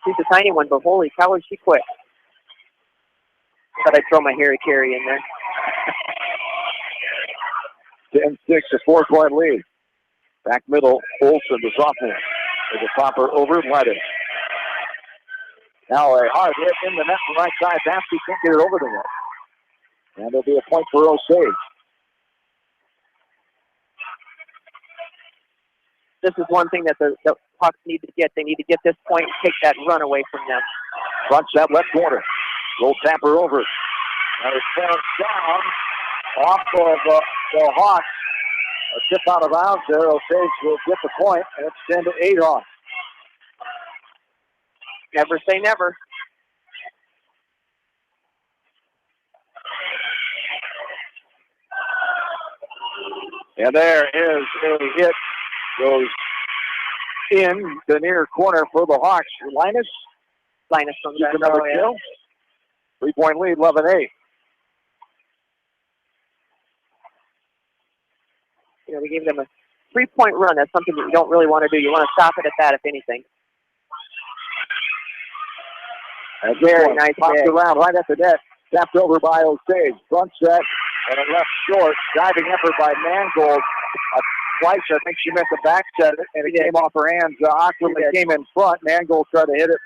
She's a tiny one, but holy cow, is she quick. But I'd throw my Harry-Carry in there. 10-6, a 4-point lead. Back middle, Olsen, the sophomore. With a popper over Lettis. Now a hard hit in the net from right side. Baskey can't get it over the net. And there'll be a point for Osage. This is one thing that the Hawks need to get. They need to get this point and take that run away from them. Front set left corner. Roll tapper over. And it's down off of the Hawks. A tip out of bounds there. Osage will get the point, and it's 10-8 Hawks. Never say never. And there is a hit. Goes in the near corner for the Hawks. Linus from that another kill. 3-point lead, 11-8. You know, we gave them a 3-point run. That's something that you don't really want to do. You want to stop it at that, if anything. And very nice popped around right at the net. Tapped over by Osage. Front set and a left short. Diving effort by Mangold. Twice, I think she missed the back set, and it came off her hands. Awkwardly came in front. Mangold tried to hit it.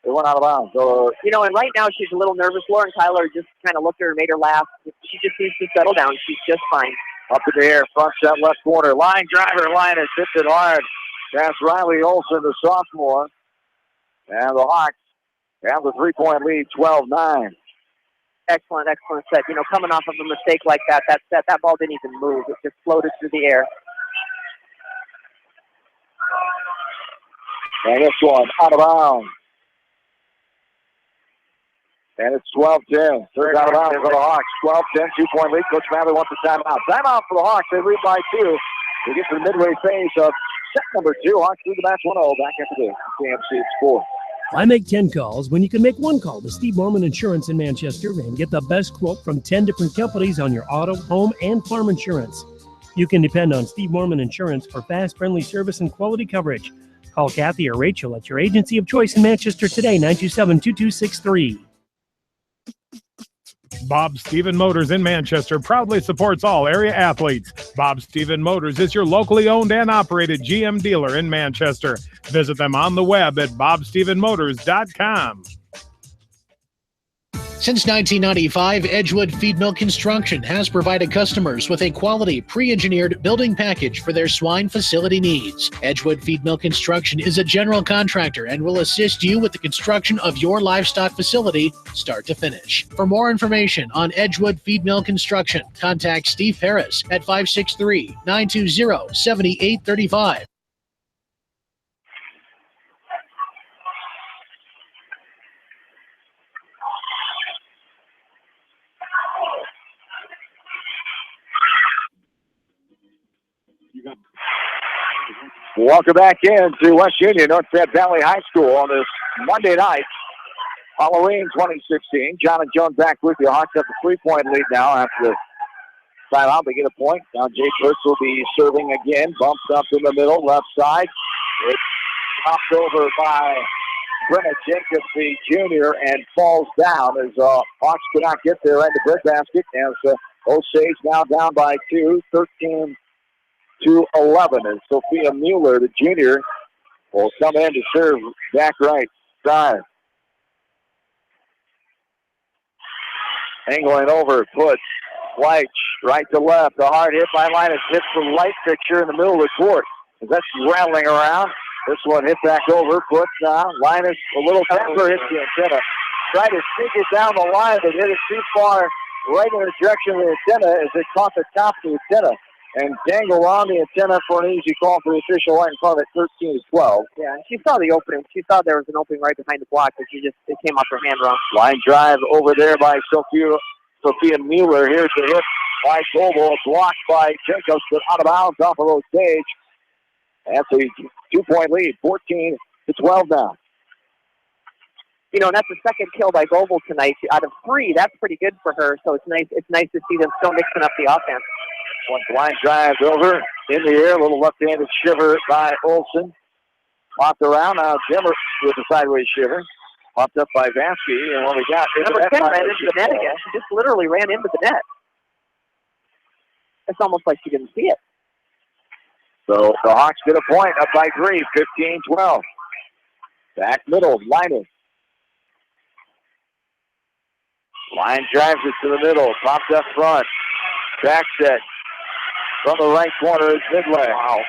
It went out of bounds. So, you know, and right now she's a little nervous. Lauren Tyler just kind of looked at her and made her laugh. She just needs to settle down. She's just fine. Up in the air, front set left corner. Line driver, line has hit it hard. That's Riley Olsen, the sophomore. And the Hawks have the 3-point lead, 12-9. Excellent set. You know, coming off of a mistake like that ball didn't even move. It just floated through the air. And this one out of bounds. And it's 12-10. Third out of bounds for the Hawks. 12-10, 2-point lead. Coach Mather wants a timeout. Timeout for the Hawks. They lead by 2. They get to the midway phase of set number 2. Hawks lead the match 1-0. Back after the KMC score. Why make 10 calls when you can make one call to Steve Morman Insurance in Manchester and get the best quote from 10 different companies on your auto, home, and farm insurance? You can depend on Steve Morman Insurance for fast, friendly service and quality coverage. Call Kathy or Rachel at your agency of choice in Manchester today, 927-2263. Bob Stephen Motors in Manchester proudly supports all area athletes. Bob Stephen Motors is your locally owned and operated GM dealer in Manchester. Visit them on the web at bobstephenmotors.com. Since 1995, Edgewood Feed Mill Construction has provided customers with a quality, pre-engineered building package for their swine facility needs. Edgewood Feed Mill Construction is a general contractor and will assist you with the construction of your livestock facility, start to finish. For more information on Edgewood Feed Mill Construction, contact Steve Harris at 563-920-7835. Welcome back in to West Union North Valley High School on this Monday night, Halloween 2016. John and Joan back with you. Hawks have a 3-point lead now after the timeout. They get a point. Now Jay Kurtz will be serving again. Bumps up in the middle, left side. It's popped over by Brenna Jacobs, the junior, and falls down as Hawks could not get there at the breadbasket. As Osage now down by 2, 13-11, and Sophia Mueller, the junior, will come in to serve back right side. Angling over, puts White right to left. A hard hit by Linus hits the light fixture in the middle of the court. As that's rattling around. This one hit back over, puts down. Linus, a little temper, hits the antenna. Tried to sneak it down the line, but hit it too far right in the direction of the antenna as it caught the top of the antenna and dangled on the antenna for an easy call for the official right in front of it, 13-12. Yeah, she saw the opening. She saw there was an opening right behind the block, but it came off her hand wrong. Line drive over there by Sophia Mueller. Here's the hit by Coble, blocked by Jacobs, but out of bounds off of Osage. That's a 2-point lead, 14-12 now. You know, and that's the second kill by Goebel tonight. Out of 3, that's pretty good for her. So it's nice to see them still mixing up the offense. One blind drive over in the air, a little left-handed shiver by Olsen. Popped around, now Zimmer with a sideways shiver. Popped up by Vansky, and what we got is Number 10 ran into the net again. She just literally ran into the net. It's almost like she didn't see it. So the Hawks get a point, up by 3, 15-12. Back middle, Linus. Line drives it to the middle, popped up front. Back set from the right corner is Midway. Wow.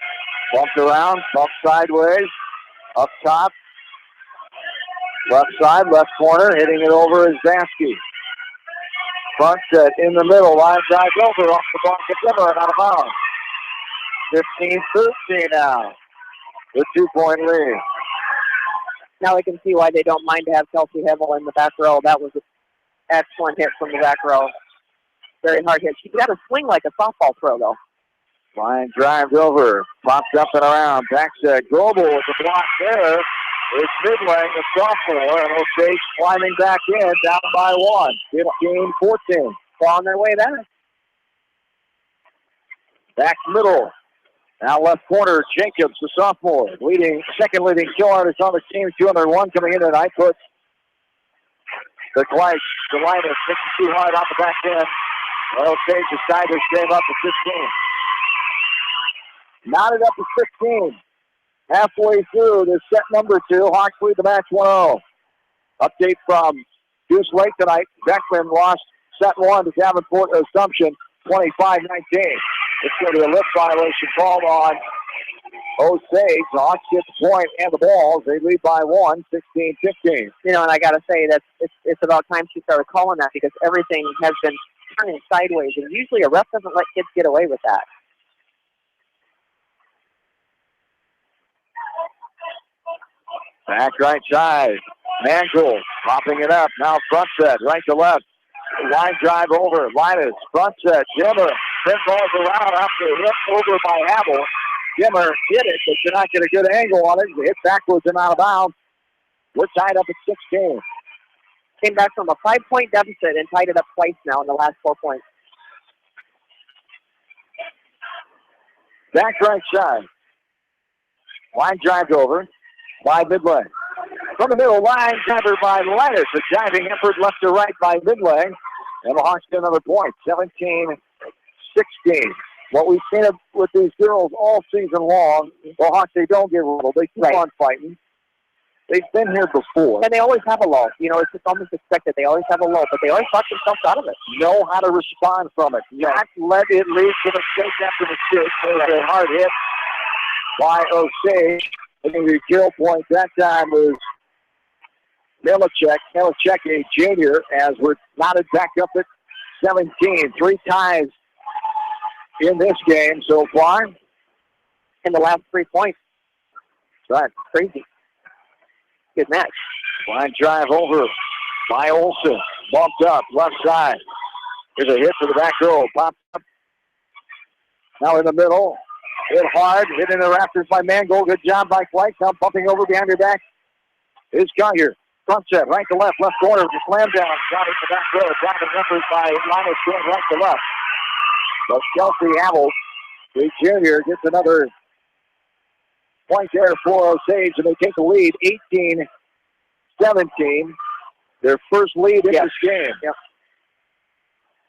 Bumped around, bumped sideways, up top. Left side, left corner, hitting it over is Vansky. Front set in the middle, line drive over off the block of Zimmer and out of bounds. 15-13 now. The 2-point lead. Now I can see why they don't mind to have Kelsey Hevel in the back row. That was an excellent hit from the back row. Very hard hit. She got a swing like a softball throw, though. Line drives over, pops up and around. Back set, Global with the block there. It's Midway, the sophomore, and Osage climbing back in, down by 1. 15-14. On their way there. Back middle. Now left corner, Jacobs, the sophomore, second leading kill artist on the team, 201 coming in tonight. Puts the Gleich, the Linus, pitching too hard off the back end. Osage decides to save up to 15. Knotted up to 16. Halfway through the set number 2, Hawks lead the match 1-0. Update from Goose Lake tonight. Beckman lost set 1 to Davenport Assumption, 25-19. It's going to be a lift violation called on Osage. The Hawks get the point and the balls. They lead by 1, 16-15. You know, and I got to say that it's about time she started calling that because everything has been turning sideways, and usually a ref doesn't let kids get away with that. Back right side. Mangold popping it up. Now front set, right to left. Line drive over. Linus, front set. Jimmer pinballs around after hit over by Havel. Jimmer hit it, but did not get a good angle on it. Hit backwards and out of bounds. We're tied up at 16. Came back from a 5-point deficit and tied it up twice now in the last 4 points. Back right side. Line drive over by Midway. From the middle, line driver by Linus. A diving effort left to right by Midway. And the Hawks get another point, 17-16. What we've seen with these girls all season long, the Hawks, they don't get rolled. They keep on fighting. They've been here before. And they always have a lull. You know, it's just almost expected. They always have a lull, but they always talk themselves out of it. Know how to respond from it. Not let it lead to mistake after mistake. There's a hard hit by Osage. Looking the kill point that time was Milacek, a junior, as we're knotted back up at 17. 3 ties in this game so far. In the last 3 points. Right. Crazy. Good match. Line drive over by Olsen. Bumped up, left side. Here's a hit to the back row. Popped up. Now in the middle. Hit hard. Hit in the rafters by Mangold. Good job by Fleck. Now bumping over behind your back is Collier. Front set, right to left corner. The slam down. Got it to the back row. Dropping numbers by Linus going right to left. But Kelsey Havel, the junior, gets another point there for Osage, and they take the lead 18-17. Their first lead in this game. Yep.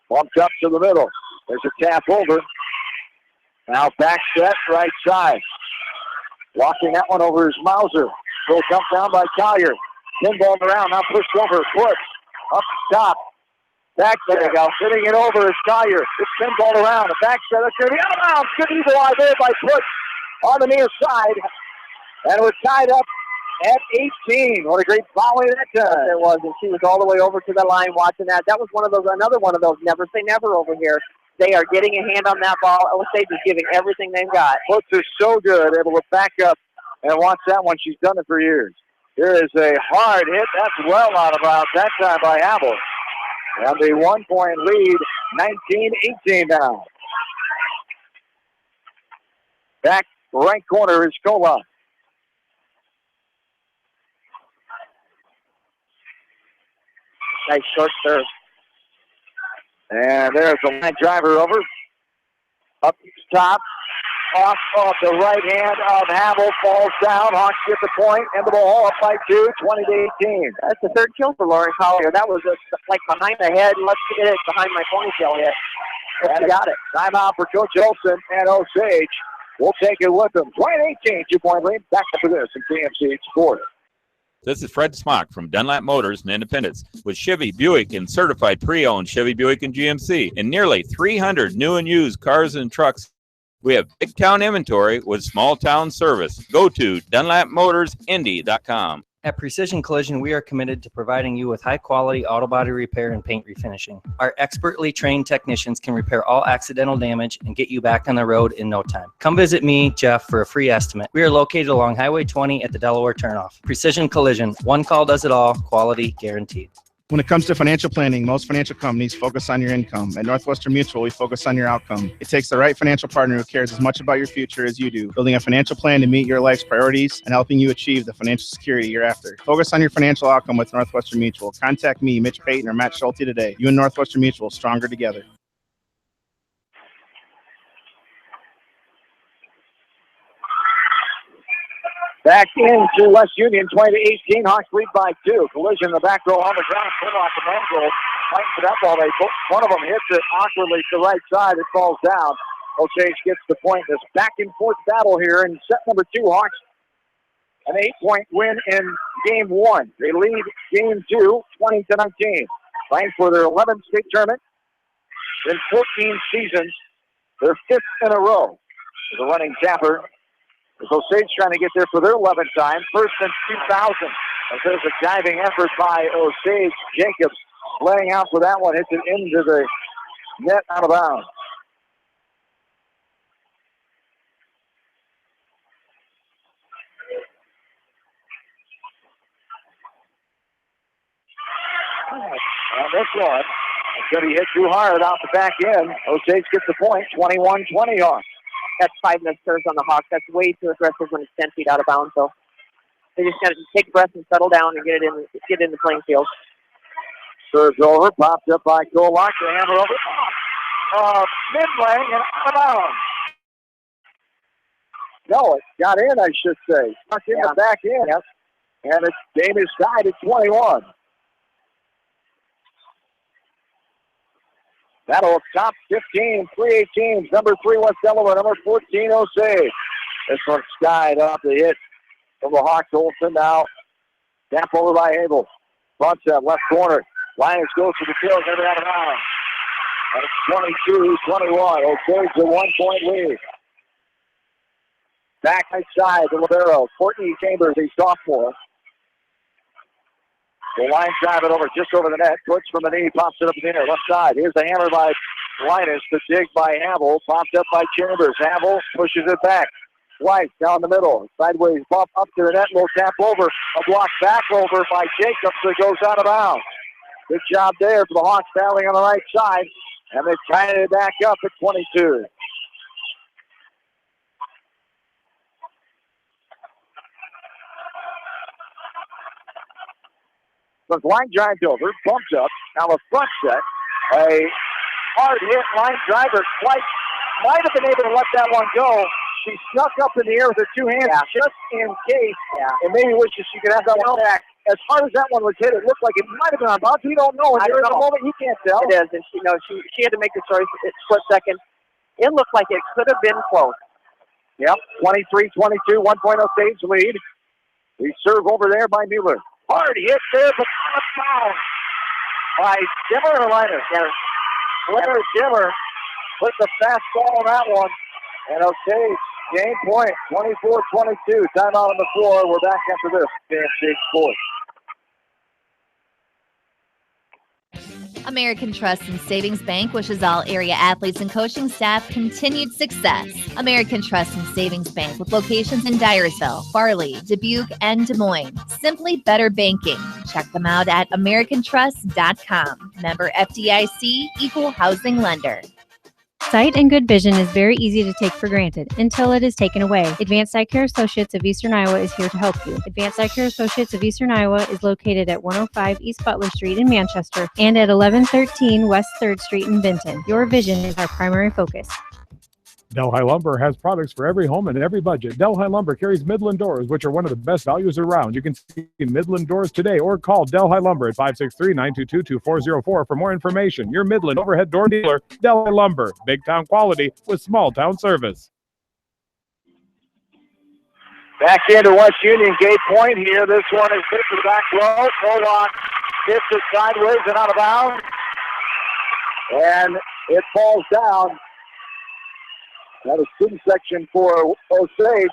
Bumped up to the middle. There's a tap over. Now back set, right side. Walking that one over is Mauser. Will come down by Collier. Pinball around, now pushed over. Foot up top. Back set, sitting it over is Collier. It's pinball around. The back set, it's going to be out of bounds. Good eagle eye there by Foot on the near side. And we're tied up at 18. What a great volley that time. It was, and she was all the way over to the line watching that. That was another one of those never say never over here. They are getting a hand on that ball. Osage is giving everything they've got. Foots are so good, able to back up and watch that one. She's done it for years. Here is a hard hit. That's well out of bounds that time by Havel. And the 1-point lead, 19-18 now. Back right corner is Kola. Nice short serve. And there's the line driver over. Up top. off of the right hand of Havel, falls down. Hawks get the point, and the ball up by 2, 20-18. That's the third kill for Lauren Collier. That was like behind the head. Let's get it behind my ponytail hit. And he got it. Timeout for Coach Olson and Osage. We'll take it with them. 20-18, 2-point lead. Back up for this in KMC Sports. This is Fred Smock from Dunlap Motors in Independence with Chevy, Buick, and certified pre-owned Chevy, Buick, and GMC and nearly 300 new and used cars and trucks. We have big town inventory with small town service. Go to DunlapMotorsIndy.com. At Precision Collision, we are committed to providing you with high-quality auto body repair and paint refinishing. Our expertly trained technicians can repair all accidental damage and get you back on the road in no time. Come visit me, Jeff, for a free estimate. We are located along Highway 20 at the Delaware turnoff. Precision Collision, one call does it all, quality guaranteed. When it comes to financial planning, most financial companies focus on your income. At Northwestern Mutual, we focus on your outcome. It takes the right financial partner who cares as much about your future as you do, building a financial plan to meet your life's priorities and helping you achieve the financial security you're after. Focus on your financial outcome with Northwestern Mutual. Contact me, Mitch Payton, or Matt Schulte today. You and Northwestern Mutual, stronger together. Back into West Union, 20-18. Hawks lead by 2. Collision in the back row on the ground. Pinlock and Mangold fighting for that ball. One of them hits it awkwardly to the right side. It falls down. Osage gets the point. This back and forth battle here in set number 2. Hawks an 8-point win in game 1. They lead game 2, 20-19. Playing for their 11th state tournament in 14 seasons. Their 5th in a row. The running tapper. Osage trying to get there for their 11th time, first since 2000. As there's a diving effort by Osage. Jacobs laying out for that one, hits it into the net out of bounds. And this one is going to be hit too hard out the back end. Osage gets the point, 21-20 on. That's 5 missed serves on the Hawks. That's way too aggressive when it's 10 feet out of bounds, though. They just got to take a breath and settle down and get in the playing field. Serves over, popped up by Kolak. The hammer over. Mid-lane and out of bounds. No, it got in, I should say. Stuck in the back end. Yep. And it's game is tied at 21. Battle of top 15, 3-8 teams. Number 3, West Delaware. Number 14, Osage. This one skied off the hit from the Hawks. Olsen now. Tap over by Abel. Front set, left corner. Lions goes to the field. Never out of bounds. And it's 22-21. Osage a 1-point lead. Back outside the libero. Courtney Chambers, a sophomore. The line drive it over, just over the net. Puts from the knee, pops it up in the air. Left side. Here's the hammer by Linus. The dig by Havel. Popped up by Chambers. Havel pushes it back. White down the middle. Sideways bump up to the net. Little tap over. A block back over by Jacobs that goes out of bounds. Good job there for the Hawks battling on the right side. And they tied it back up at 22. The line drive over, bumps up. Now a front set. A hard hit line driver. White might have been able to let that one go. She snuck up in the air with her 2 hands just in case. And maybe wishes she could have that one back. As hard as that one was hit, it looked like it might have been on bounds. We don't know. And at the moment, you can't tell. It is. And she had to make the choice at split second. It looked like it could have been close. Yep, 23-22, 1 point Osage lead. We serve over there by Mueller. Hard hit there, but not foul by Dimmer or Linus. Blair Dimmer put the fastball on that one. And Osage, game point, 24-22. Timeout on the floor. We're back after this. KMC Sports. American Trust and Savings Bank wishes all area athletes and coaching staff continued success. American Trust and Savings Bank with locations in Dyersville, Farley, Dubuque, and Des Moines. Simply better banking. Check them out at americantrust.com. Member FDIC, equal housing lender. Sight and good vision is very easy to take for granted until it is taken away. Advanced Eye Care Associates of Eastern Iowa is here to help you. Advanced Eye Care Associates of Eastern Iowa is located at 105 East Butler Street in Manchester and at 1113 West 3rd Street in Benton. Your vision is our primary focus. Delhi Lumber has products for every home and every budget. Delhi Lumber carries Midland doors, which are one of the best values around. You can see Midland doors today or call Delhi Lumber at 563-922-2404 for more information. Your Midland overhead door dealer, Delhi Lumber. Big town quality with small town service. Back into West Union Gate Point here. This one is hit to the back row. Pollock hits it sideways and out of bounds. And it falls down. That is student section for Osage.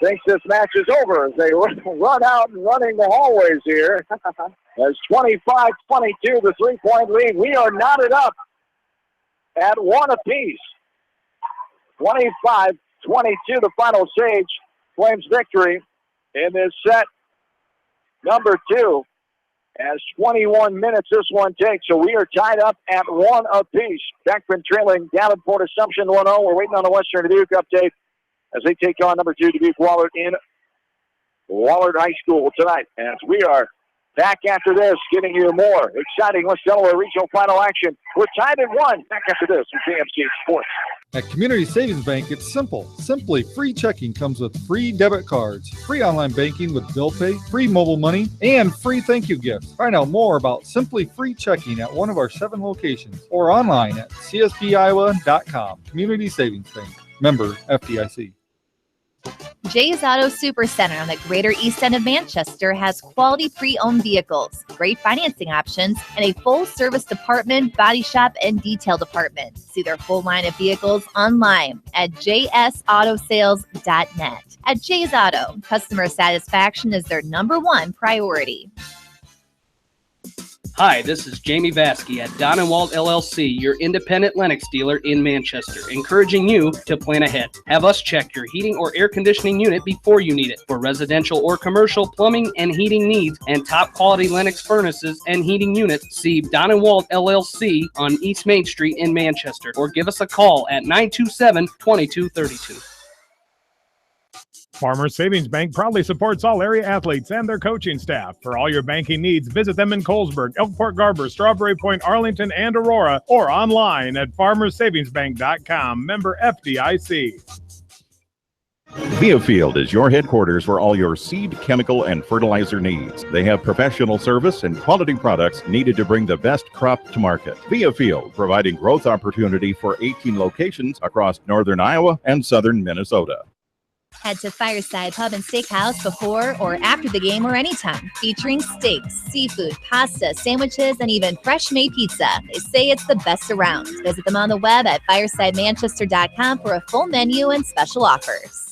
Thinks this match is over as they run out and running the hallways here. As 25-22, the three-point lead. We are knotted up at one apiece. 25-22, the final Sage Flames victory in this set number 2. As 21 minutes this one takes, so we are tied up at one apiece. Beckman trailing Davenport Assumption 1-0. We're waiting on the Western Dubuque update as they take on number 2 Dubuque Wahlert in Wahlert High School tonight. As we are back after this, giving you more exciting West Delaware regional final action. We're tied at 1. Back after this with KMC Sports. At Community Savings Bank, it's simple. Simply free checking comes with free debit cards, free online banking with bill pay, free mobile money, and free thank you gifts. Find out more about Simply Free Checking at one of our 7 locations or online at csbiowa.com. Community Savings Bank. Member FDIC. Jay's Auto Supercenter on the Greater East End of Manchester has quality pre-owned vehicles, great financing options, and a full-service department, body shop, and detail department. See their full line of vehicles online at jsautosales.net. At Jay's Auto, customer satisfaction is their #1 priority. Hi, this is Jamie Vasky at Don & Walt LLC, your independent Lennox dealer in Manchester, encouraging you to plan ahead. Have us check your heating or air conditioning unit before you need it. For residential or commercial plumbing and heating needs and top quality Lennox furnaces and heating units, see Don & Walt LLC on East Main Street in Manchester, or give us a call at 927-2232. Farmers Savings Bank proudly supports all area athletes and their coaching staff. For all your banking needs, visit them in Colesburg, Elkport Garber, Strawberry Point, Arlington, and Aurora, or online at farmerssavingsbank.com. Member FDIC. Viafield is your headquarters for all your seed, chemical, and fertilizer needs. They have professional service and quality products needed to bring the best crop to market. Viafield, providing growth opportunity for 18 locations across northern Iowa and southern Minnesota. Head to Fireside Pub and Steakhouse before or after the game or anytime, featuring steaks, seafood, pasta, sandwiches, and even fresh-made pizza. They say it's the best around. Visit them on the web at firesidemanchester.com for a full menu and special offers.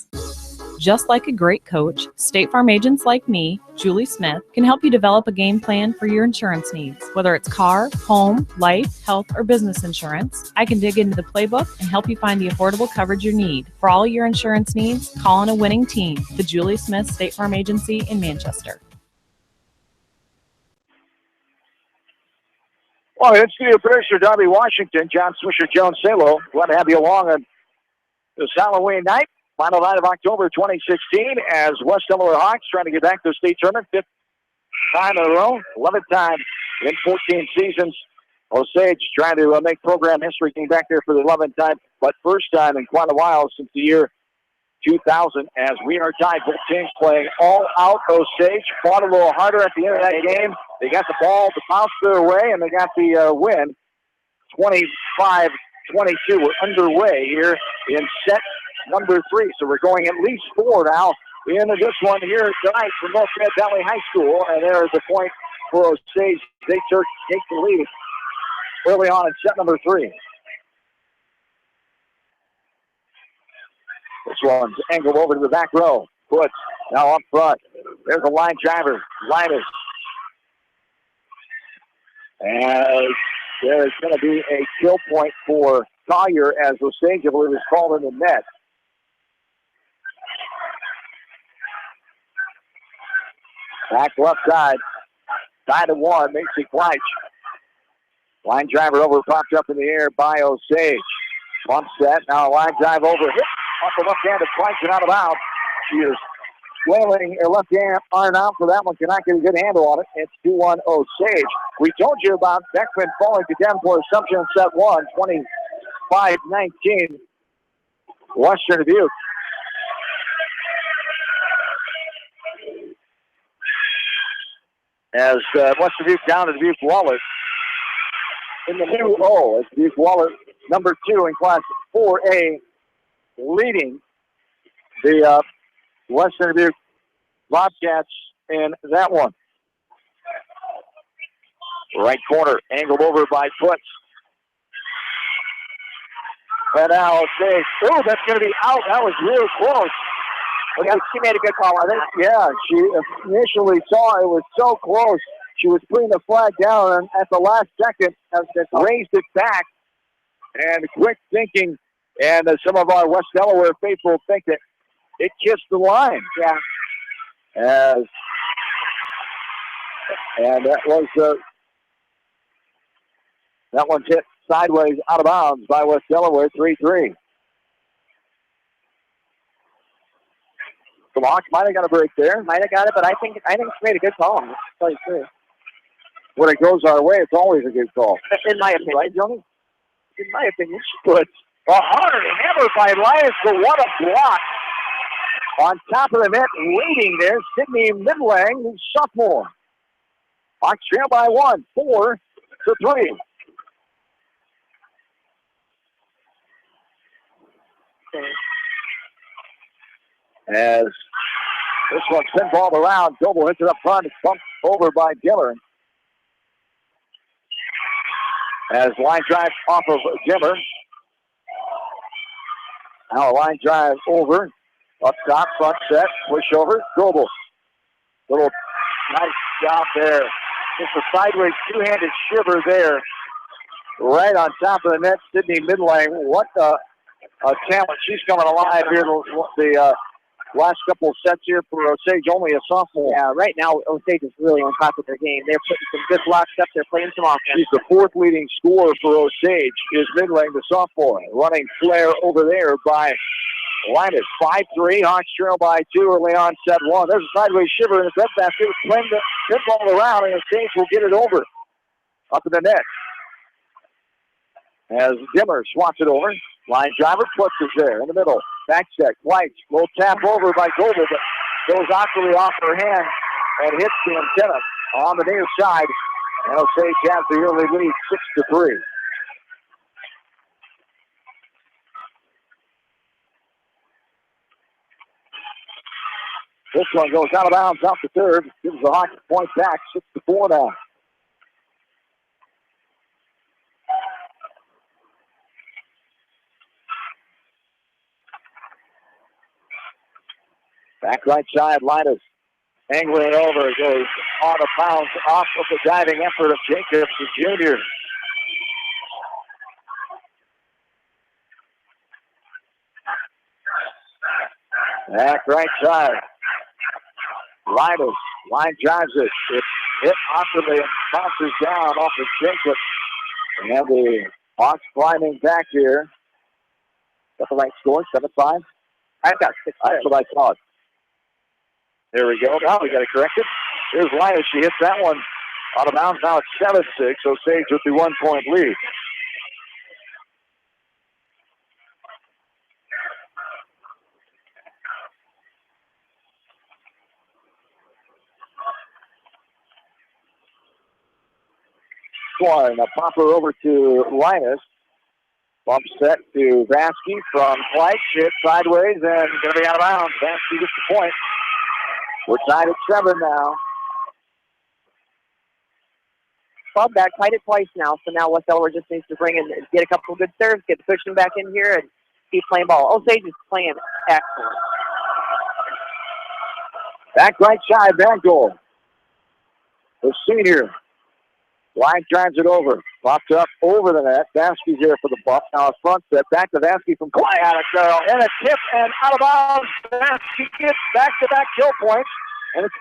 Just like a great coach, State Farm agents like me, Julie Smith, can help you develop a game plan for your insurance needs. Whether it's car, home, life, health, or business insurance, I can dig into the playbook and help you find the affordable coverage you need. For all your insurance needs, call on a winning team. The Julie Smith State Farm Agency in Manchester. Well, it's studio producer Darby Washington, John Swisher, Jones Salo. Glad to have you along on this Halloween night. Final night of October 2016 as West Delaware Hawks trying to get back to the state tournament. 5th time in a row, 11th time in 14 seasons. Osage trying to make program history, getting back there for the 11th time, but first time in quite a while since the year 2000 as we are tied. Both teams playing all out. Osage fought a little harder at the end of that game. They got the ball to bounce their way, and they got the win. 25-22. We're underway here in set number 3, so we're going at least 4 now in this one here tonight from North Grand Valley High School, and there is the point for Osage. They take the lead early on in set number 3. This one's angled over to the back row. Puts now up front. There's a line driver. Linus. And there's going to be a kill point for Collier as Osage, I believe, is called in the net. Back left side. Tied to 1. Macy Kleitch. Line driver over, popped up in the air by Osage. Bump set. Now a line drive over. Hit off the left hand of Kleitch and out of bounds. She is flailing her left arm out for that one. Cannot get a good handle on it. It's 2-1 Osage. We told you about Beckman falling to Davenport Assumption in set 1. 25-19. Western Dubuque. As Western Dubuque down to Dubuque Wallace. In the new O, as Dubuque Wallace, number 2 in Class 4A, leading the Western Dubuque Bobcats in that one. Right corner, angled over by Foots. And now Osage. Oh, that's going to be out. That was really close. Yeah, she made a good call on it. Yeah, she initially saw it was so close. She was putting the flag down, and at the last second, raised it back. And quick thinking, and some of our West Delaware faithful think that it kissed the line. Yeah. And that one's hit sideways out of bounds by West Delaware, 3-3. The Hawks might have got a break there. Might have got it, but I think she made a good call. To tell you the truth. When it goes our way, it's always a good call. In my opinion. Right, Johnny? In my opinion. But a hard hammer by Linus, but what a block. On top of the net, waiting there, Sydney Midlang, sophomore. Hawks trail by 1, 4-3. As this one's pinballed around, Doble hits it up front. It's bumped over by Diller. As line drive off of Dimmer. Now a line drive over. Up top, front set, push over, Doble. Little nice job there. Just a sideways two-handed shiver there. Right on top of the net, Sydney Midlang. What a talent. She's coming alive here the last couple of sets here for Osage, only a sophomore. Yeah, right now Osage is really on top of their game. They're putting some good blocks up. They're playing some offense. She's the 4th leading scorer for Osage, is Midlang, the sophomore. Running flare over there by Linus. 5-3, Hawks trail by 2 early on set 1. There's a sideways shiver in the breadbasket. It's playing the pinball around, and Osage will get it over. Up in the net. As Dimmer swats it over. Line driver puts it there in the middle. Back check. White. Little tap over by Goldel, but goes awkwardly off her hand and hits the antenna on the near side. And Osage has the early lead, 6-3. This one goes out of bounds off the third. Gives the Hawks a point back, 6-4 now. Back right side, Linus angling it over. It goes on a bounce off of the diving effort of Jacobs, the junior. Back right side. Linus, line drives it. It's hit awkwardly and bounces down off of Jacobs. And the Hawks climbing back here. Got the right score, 7-5. I've got 6. That's what I thought. There we go. Now we got it corrected. Here's Linus. She hits that one out of bounds. Now it's 7-6. Osage with the 1-point lead. One. A popper over to Linus. Bump set to Vasky from Fleisch. Hit sideways and going to be out of bounds. Vasky gets the point. We're tied at 7 now. Club back, tied it twice now. So now West Delaware just needs to bring in, get a couple of good serves, get the cushion back in here, and keep playing ball. Osage is playing excellent. Back right side, Van Gold. The senior. Line drives it over. Pops up over the net. Vasky's there for the bump. Now a front set. Back to Vasky from Clay. Out of girl. And a tip and out of bounds. Vasky gets back-to-back kill points. And it's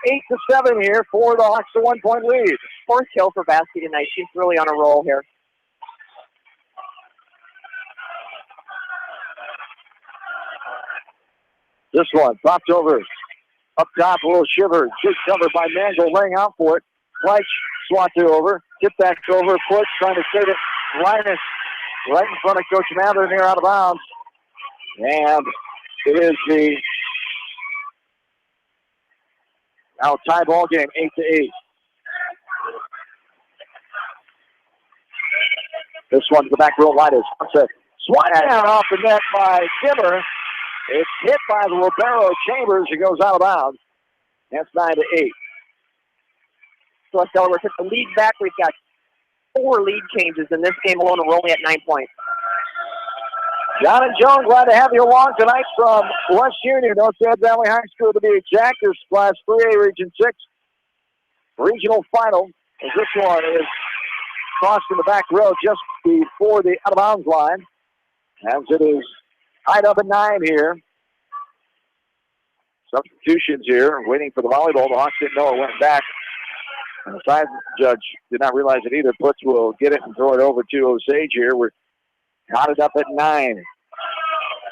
8-7 here for the Hawks, a 1-point lead. 4th kill for Vasky tonight. She's really on a roll here. This one popped over. Up top, a little shiver. Good cover by Mangle, laying out for it. Fleisch swats it over. Tip back over. Push, trying to save it. Linus right in front of Coach Mather, near out of bounds. And it is the now tie ball game, 8-8. This one to the back row line is swung down off the net by Zimmer. It's hit by the libero Chambers. It goes out of bounds. That's 9-8. So West Delaware took the lead back. We've got 4 lead changes in this game alone, and we're only at 9 points. John and Joan, glad to have you along tonight from West Union, North Valley High School to be exact. This Class 3A Region 6 regional final. As this one is crossed in the back row just before the out-of-bounds line. As it is tied up at 9 here. Substitutions here, waiting for the volleyball. The Hawks didn't know it went back. And the side judge did not realize it either. Putz will get it and throw it over to Osage here. We're knotted up at 9.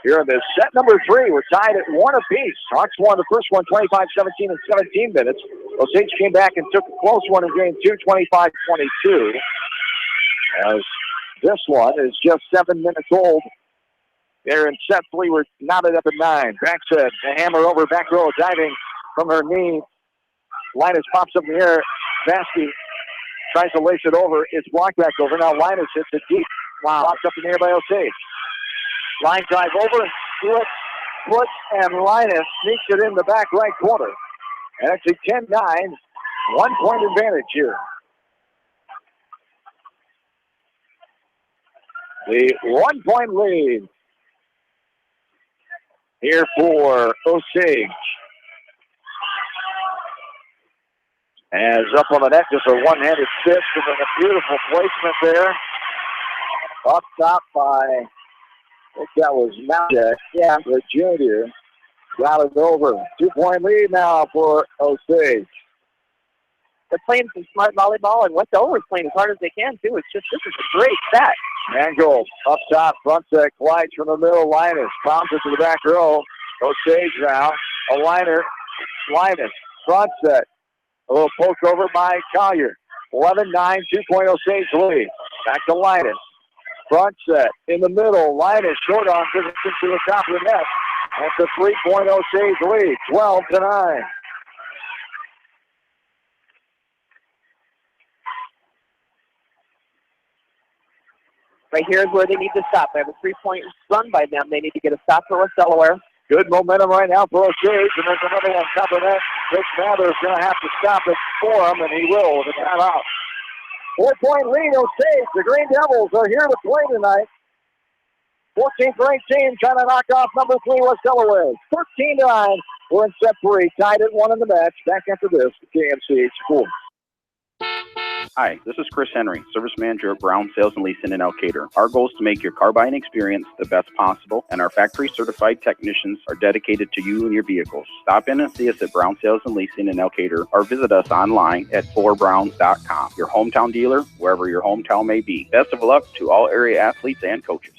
Here in the set number 3, we're tied at 1 apiece. Hawks won the first one 25-17 in 17 minutes. Osage came back and took a close one in game 2, 25-22. As this one is just 7 minutes old. There in set 3, we're knotted up at 9. Backset, a hammer over back row, diving from her knee. Linus pops up in the air. Vasky tries to lace it over. It's blocked back over. Now Linus hits it deep. Wow. Pops up in the air by Osage. Line drive over. Putz and Linus sneaks it in the back right corner. And it's a 10-9. 1-point advantage here. The 1-point lead here for Osage. As up on the net, just a one-handed fist and then a beautiful placement there. Up top by, I think that was Maljack. Yeah, the junior. Got it over. 2-point lead now for Osage. They're playing some smart volleyball, and West Delaware is playing as hard as they can, too. It's just, this is a great set. Mangold up top, front set, Clyde from the middle, Linus. Bounces to the back row. Osage now. A liner. Linus. Front set. A little poke over by Collier. 11-9, 2-point Osage lead. Back to Linus. Front set. In the middle, Linus short on to the top of the net. That's a 3-point Osage lead. 12-9. Right here is where they need to stop. They have a 3-point run by them. They need to get a stop for West Delaware. Good momentum right now for Osage, and there's another on top of that. Rich Mather's going to have to stop it for him, and he will with a timeout. 4-point lead, Osage. The Green Devils are here to play tonight. 14th ranked team trying to knock off number 3 West Delaware. 13-9. We're in set 3, tied at 1 in the match. Back after this, KMCH Sports. Hi, this is Chris Henry, Service Manager at Brown Sales and Leasing in Elkader. Our goal is to make your car buying experience the best possible, and our factory-certified technicians are dedicated to you and your vehicles. Stop in and see us at Brown Sales and Leasing in Elkader, or visit us online at 4browns.com. Your hometown dealer, wherever your hometown may be. Best of luck to all area athletes and coaches.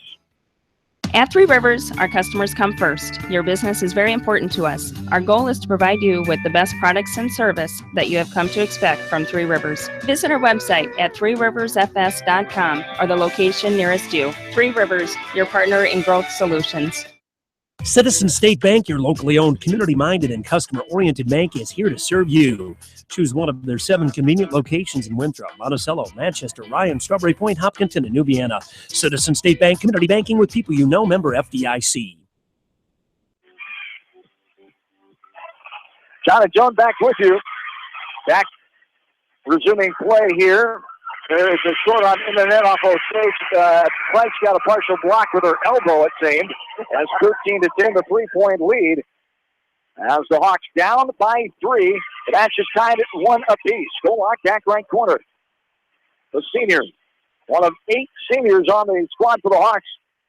At Three Rivers, our customers come first. Your business is very important to us. Our goal is to provide you with the best products and service that you have come to expect from Three Rivers. Visit our website at threeriversfs.com or the location nearest you. Three Rivers, your partner in growth solutions. Citizen State Bank, your locally owned, community-minded, and customer-oriented bank, is here to serve you. Choose one of their 7 convenient locations in Winthrop, Monticello, Manchester, Ryan, Strawberry Point, Hopkinton, and New Vienna. Citizen State Bank, community banking with people you know, member FDIC. John and Joan back with you. Back resuming play here. There is a short on in the net off Osage. Price got a partial block with her elbow, it seemed. As 13-10, the 3-point lead. As the Hawks down by 3, the match is tied at 1 apiece. Golak back right corner. The senior, one of 8 seniors on the squad for the Hawks,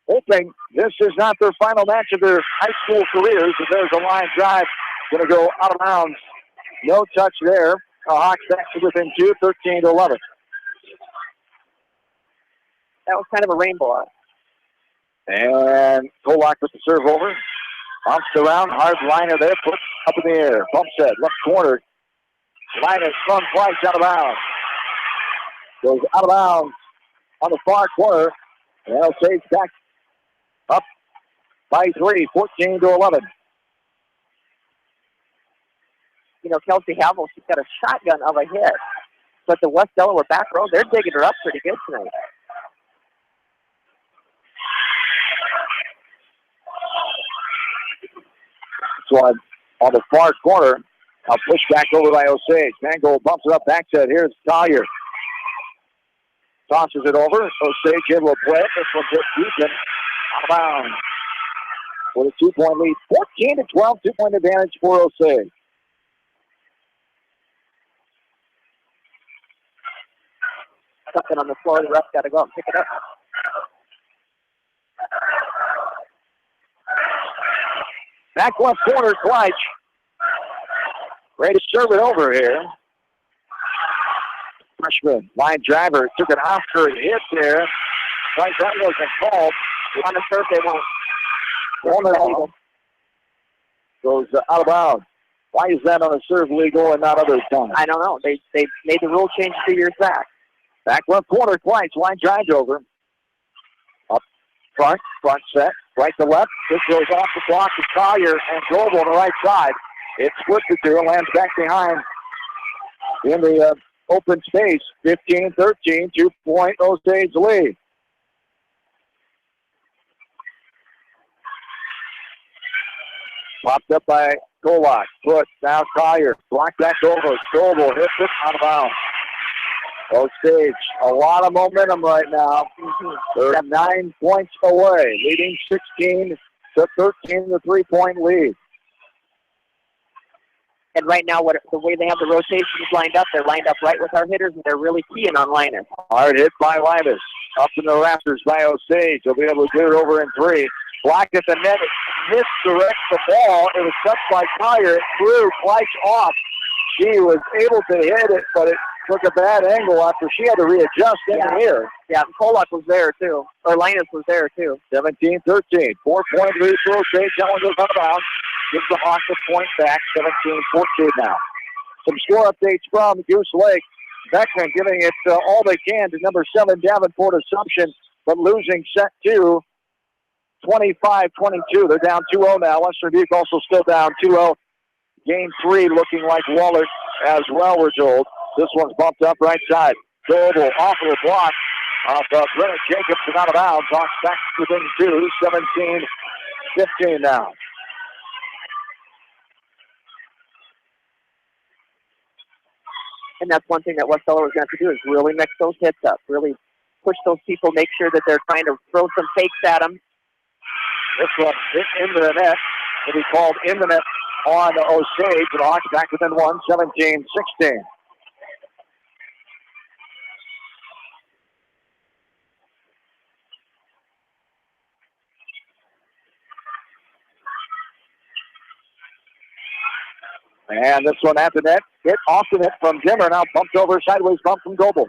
hoping this is not their final match of their high school careers. And there's a line drive, going to go out of bounds. No touch there. The Hawks back to within 2, 13-11. That was kind of a rainbow. And Golak with the serve over. Bumps around, hard liner there, puts up in the air. Bump set, left corner. Liner front twice out of bounds. Goes out of bounds on the far corner. And Osage back up by 3, 14-11. You know, Kelsey Havel, she's got a shotgun of a hit. But the West Delaware back row, they're digging her up pretty good tonight. So on the far corner, a push back over by Osage. Mangold bumps it up backside. Here's Collier. Tosses it over. Osage able to play it. This one's hit deep and out of bounds. With a 2-point lead. 14-12, 2-point advantage for Osage. Something on the floor. The ref's got to go up and pick it up. Back left corner, Kleich. Ready to serve it over here. Freshman line driver took it after a hit there. Right, that wasn't called. On the serve, they won't. Goes out of bounds. Why is that on a serve legal and not other times? I don't know. They made the rule change 2 years back. Back left corner, Kleich. Line drive over. Up front set. Right to left. This goes off the block to Collier and Goble on the right side. It splits the two and lands back behind in the open space. 15-13, 2-point Osage lead. Popped up by Golak. Put now Collier. Blocked back over. Goble hits it out of bounds. Osage, a lot of momentum right now. They're 9 points away, leading 16-13, the 3-point lead. And right now, the way they have the rotations lined up, they're lined up right with our hitters, and they're really keying on Linus. Hard hit by Linus. Up in the rafters by Osage. They'll be able to get it over in 3. Blocked at the net. It misdirects the ball. It was touched by Collier. It threw Kleich off. She was able to hit it, but it took a bad angle after she had to readjust in the air. Yeah, Kolak was there too, or Linus was there too. 17-13, 4-point lead for Osage. That one goes out of bounds. Gives the Hawks a point back, 17-14 now. Some score updates from Goose Lake. Beckman giving it all they can to number 7 Davenport Assumption, but losing set 2, 25-22. They're down 2-0 now. Western Dubuque also still down 2-0. Game 3 looking like Wahlert as well, we're told. This one's bumped up right side. Goble off of the block. Off of Brennan Jacobs and out of bounds. Hawks back within 2, 17-15 now. And that's one thing that West Delaware is going to have to do is really mix those hits up. Really push those people, make sure that they're trying to throw some fakes at them. This one hit into the net. It'll be called in the net on Osage. The Hawks back within 1, 17-16. And this one at the net. Hit off the net from Dimmer. Now bumped over, sideways bump from Goble.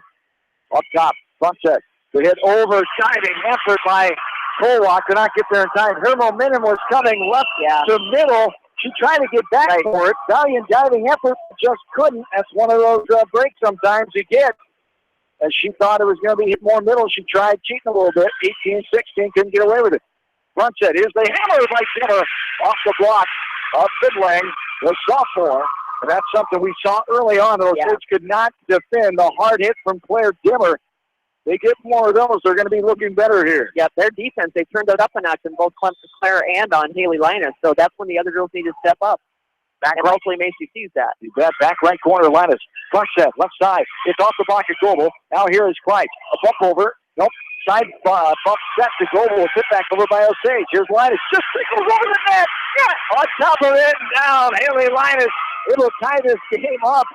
Up top, front set. The hit over, diving effort by Kolak. Did not get there in time. Her momentum was coming left to middle. She tried to get back for it. Valiant diving effort, just couldn't. That's one of those breaks sometimes you get. As she thought it was going to be hit more middle, she tried cheating a little bit. 18-16, couldn't get away with it. Front set. Here's the hammer by Dimmer off the block of Fidlang, the sophomore. And that's something we saw early on. Osage could not defend the hard hit from Claire Dimmer. They get more of those, they're going to be looking better here. Yeah, their defense, they turned it up a notch on both Claire and on Haley Linus. So that's when the other girls need to step up. And hopefully Macy sees that. You bet. Back right corner, Linus. Front set, left side. It's off the block of Goble. Now here is Kleich. A bump over. Nope. Side bump set to Goble. Hit back over by Osage. Here's Linus. Just goes over the net. Yeah. On top of it and down. Haley Linus. It'll tie this game up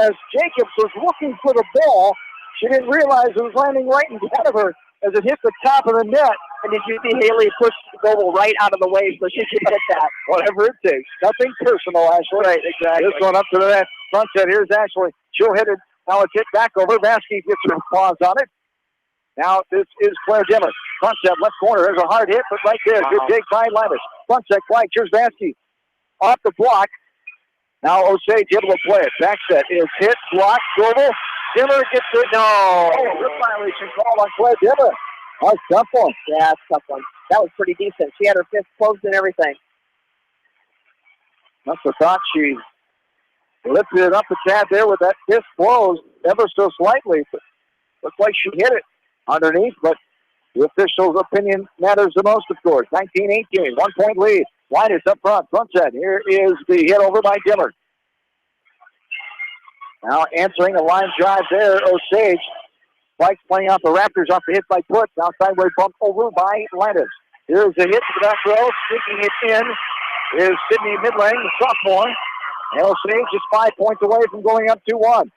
as Jacobs was looking for the ball. She didn't realize it was landing right in front of her as it hit the top of the net. And did you see Haley push Goble right out of the way so she could hit that? Whatever it takes. Nothing personal, Ashley. Right, exactly. This one up to the net. Front set. Here's Ashley. She'll hit it. Now it's hit back over. Vasky gets her paws on it. Now this is Claire Dimmer. Front set, left corner. There's a hard hit, but right there. Good dig by Linus. Front set, Kleich. Here's Vasky. Off the block. Now Osage able to play it. Back set is hit, blocked, Goble. Dimmer gets it. No. Oh, rip violation called on Claire Dimmer. Oh, tough one. Yeah, it's a tough one. That was pretty decent. She had her fist closed and everything. Must have thought she lifted it up a tad there with that fist closed ever so slightly. Looks like she hit it underneath, but the official's opinion matters the most, of course. 19-18, 1 point lead. Linus up front, front set. Here is the hit over by Dimmer. Now answering a line drive there, Osage. Spikes playing off the Raptors off the hit by Putz. Now sideways bump over by Linus. Here's the hit to the back row. Sneaking it in is Sydney Midlang, the sophomore. And Osage is 5 points away from going up 2-1.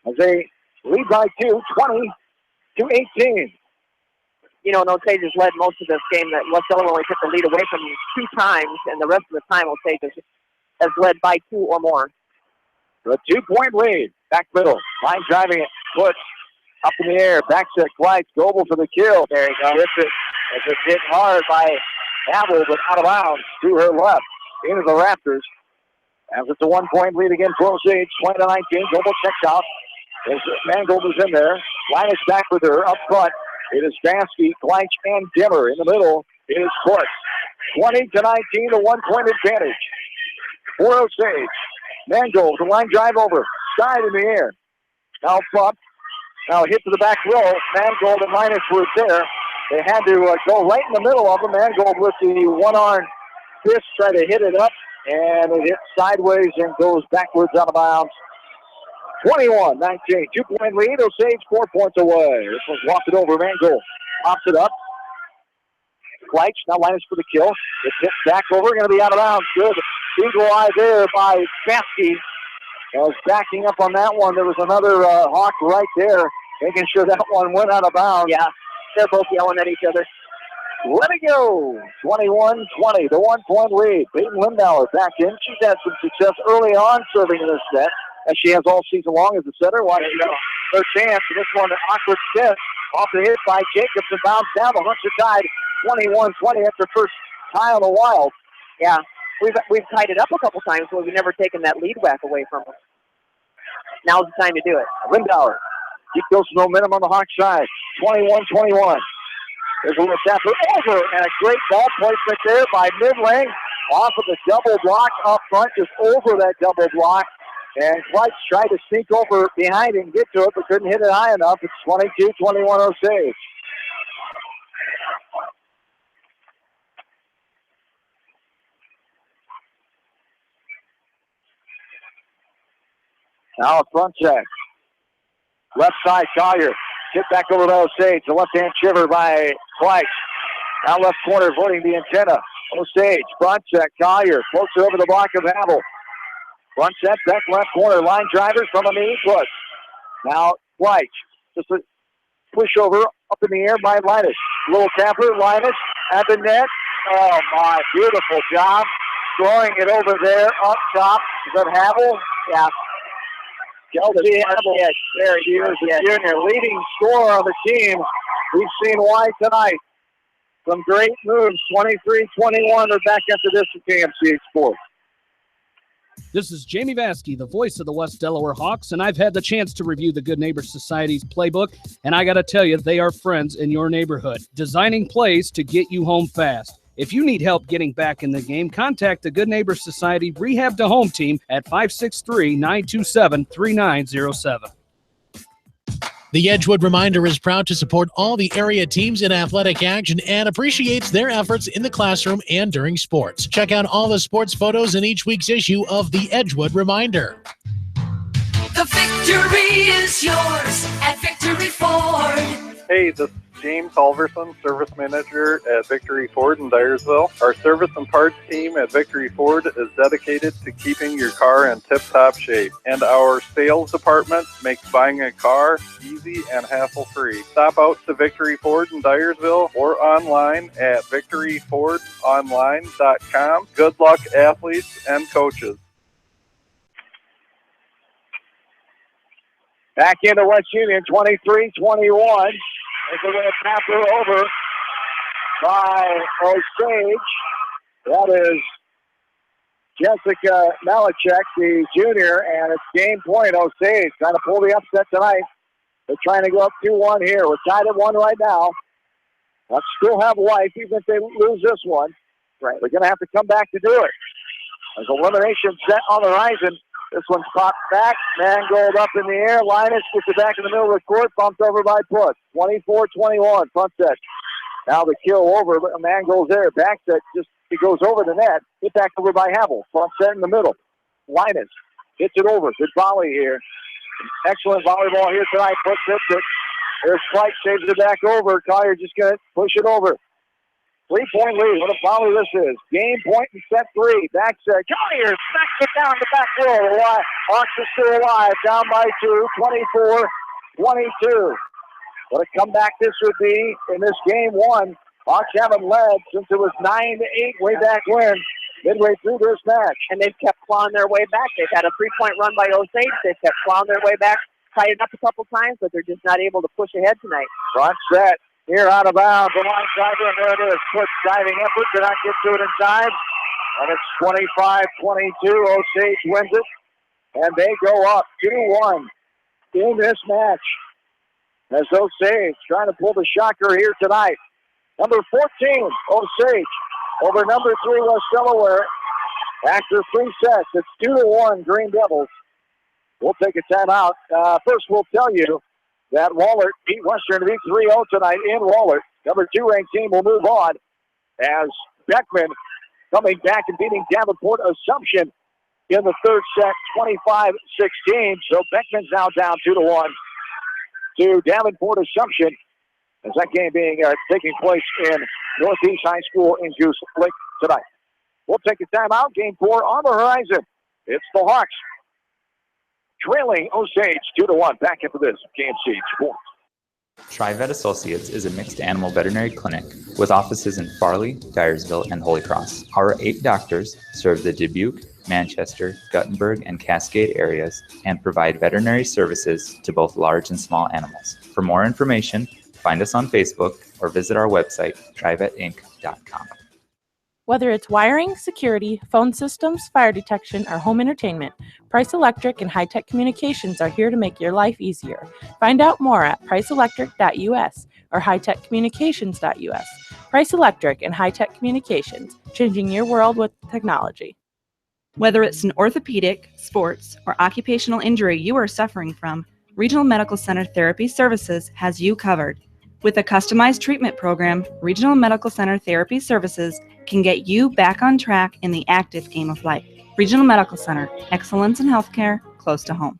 As they lead by 2, 20-18. You know, Osage has led most of this game. That West Delaware only took the lead away from 2 times, and the rest of the time Osage has led by 2 or more. A 2-point lead. Back middle. Line driving it. Putz up in the air. Back set. Clyde. Goebel for the kill. There you go. Hits it. As it's hit hard by Havel, but out of bounds to her left. Into the Raptors. As it's a 1 point lead again for Osage. 20-19. Goebel checks out. Mangold is in there. Linus back with her up front. It is Bansky, Gleich, and Dimmer. In the middle, it is Putz. 20-19, a 1 point advantage for Osage. Mangold, the line drive over. Side in the air. Now front. Now hit to the back row. Mangold and Linus were there. They had to go right in the middle of them. Mangold with the one-arm fist, try to hit it up, and it hits sideways and goes backwards out of bounds. 21-19, 2 point lead. Osage 4 points away. This one's walked it over. Mangold pops it up. Gleich, now Linus for the kill. It's hit back over, going to be out of bounds. Good eagle eye there by Bansky. Was backing up on that one. There was another Hawk right there, making sure that one went out of bounds. Yeah, they're both yelling at each other. Let it go. 21-20, the 1 point lead. Peyton Lindauer back in. She's had some success early on serving in this set, as she has all season long as a setter. Watch her chance. This one, an awkward stiff. Off the hit by Jacobs and bounce down. The Hunts are tied 21-20 after first tie on the Wild. Yeah, we've tied it up a couple times, but we've never taken that lead whack away from them. Now's the time to do it. Lindauer keep those momentum on the Hawk side. 21-21. There's a little tapper over, and a great ball placement there by Midlang. Off of the double block up front, just over that double block. And Gleich tried to sneak over behind and get to it, but couldn't hit it high enough. It's 22-21 Osage. Now a front check. Left side, Collier. Hit back over to Osage. The left-hand shiver by Gleich. Now left corner, voiding the antenna. Osage, front check. Collier floats it over the block of Havel. Front set, back left corner. Line drivers from the knee push. Now Gleich. Just a push over up in the air by Linus. Little tapper, Linus at the net. Oh my, beautiful job. Throwing it over there up top. Is that Havel? Yeah. Kelsey Havel. Yes, there he is, the junior, leading scorer on the team. We've seen why tonight. Some great moves. 23-21. They're back after this at KMCH Sports. This is Jamie Vaskey, the voice of the West Delaware Hawks, and I've had the chance to review the Good Neighbor Society's playbook, and I got to tell you, they are friends in your neighborhood, designing plays to get you home fast. If you need help getting back in the game, contact the Good Neighbor Society Rehab to Home team at 563-927-3907. The Edgewood Reminder is proud to support all the area teams in athletic action and appreciates their efforts in the classroom and during sports. Check out all the sports photos in each week's issue of the Edgewood Reminder. The victory is yours at Victory Ford. Hey, this is James Halverson, Service Manager at Victory Ford in Dyersville. Our service and parts team at Victory Ford is dedicated to keeping your car in tip-top shape. And our sales department makes buying a car easy and hassle-free. Stop out to Victory Ford in Dyersville or online at victoryfordonline.com. Good luck, athletes and coaches. Back into West Union, 23-21. They're going to tap her over by Osage. That is Jessica Malachek, the junior, and it's game point. Osage trying to pull the upset tonight. They're trying to go up 2-1 here. We're tied at 1 right now. Let's still have life even if they lose this one. Right. They're going to have to come back to do it. There's elimination set on the horizon. This one's popped back. Mangold up in the air. Linus gets it back in the middle of the court. Bumped over by Putt. 24-21. Front set. Now the kill over. Mangold's there. Back set. It goes over the net. Hit back over by Havel. Front set in the middle. Linus hits it over. Good volley here. Excellent volleyball here tonight. Putt hits it. There's Spike. Saves it back over. Collier just going to push it over. 3-point lead. What a volley this is. Game point in set 3. Back set. Collier smacks it down the back row. Hawks are still alive. Down by 2. 24-22. What a comeback this would be in this game 1. Hawks haven't led since it was 9-8 way back when. Midway through this match. And they've kept clawing their way back. They've had a 3-point run by Osage. They've kept clawing their way back. Tied it up a couple times, but they're just not able to push ahead tonight. Front set. Here out of bounds. The line driver, and there it is. Putt diving effort. Did not get to it in time. And it's 25-22. Osage wins it. And they go up 2-1 in this match. As Osage trying to pull the shocker here tonight. Number 14, Osage, over number 3, West Delaware. After 3 sets, it's 2-1 Green Devils. We'll take a timeout. First, we'll tell you that Wahlert beat Western to beat 3-0 tonight in Wahlert. Number 2 ranked team will move on as Beckman coming back and beating Davenport Assumption in the third set, 25-16. So Beckman's now down 2-1 to Davenport Assumption as that game being taking place in Northeast High School in Goose Lake tonight. We'll take a timeout. Game 4 on the horizon. It's the Hawks trailing Osage 2-1. Back into this KMC Sports. TriVet Associates is a mixed animal veterinary clinic with offices in Farley, Dyersville, and Holy Cross. Our 8 doctors serve the Dubuque, Manchester, Guttenberg, and Cascade areas and provide veterinary services to both large and small animals. For more information, find us on Facebook or visit our website, trivetinc.com. Whether it's wiring, security, phone systems, fire detection, or home entertainment, Price Electric and High Tech Communications are here to make your life easier. Find out more at priceelectric.us or hightechcommunications.us. Price Electric and High Tech Communications, changing your world with technology. Whether it's an orthopedic, sports, or occupational injury you are suffering from, Regional Medical Center Therapy Services has you covered. With a customized treatment program, Regional Medical Center Therapy Services can get you back on track in the active game of life. Regional Medical Center, excellence in healthcare, close to home.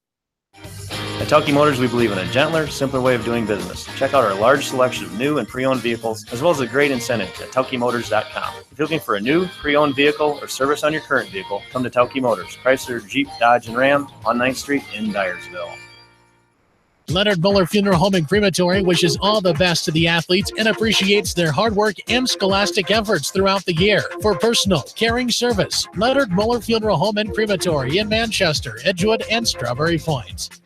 At Telke Motors, we believe in a gentler, simpler way of doing business. Check out our large selection of new and pre-owned vehicles, as well as a great incentive at TelkeMotors.com. If you're looking for a new, pre-owned vehicle or service on your current vehicle, come to Telke Motors, Chrysler, Jeep, Dodge, and Ram on 9th Street in Dyersville. Leonard Muller Funeral Home and Crematory wishes all the best to the athletes and appreciates their hard work and scholastic efforts throughout the year. For personal, caring service, Leonard Muller Funeral Home and Crematory in Manchester, Edgewood, and Strawberry Point.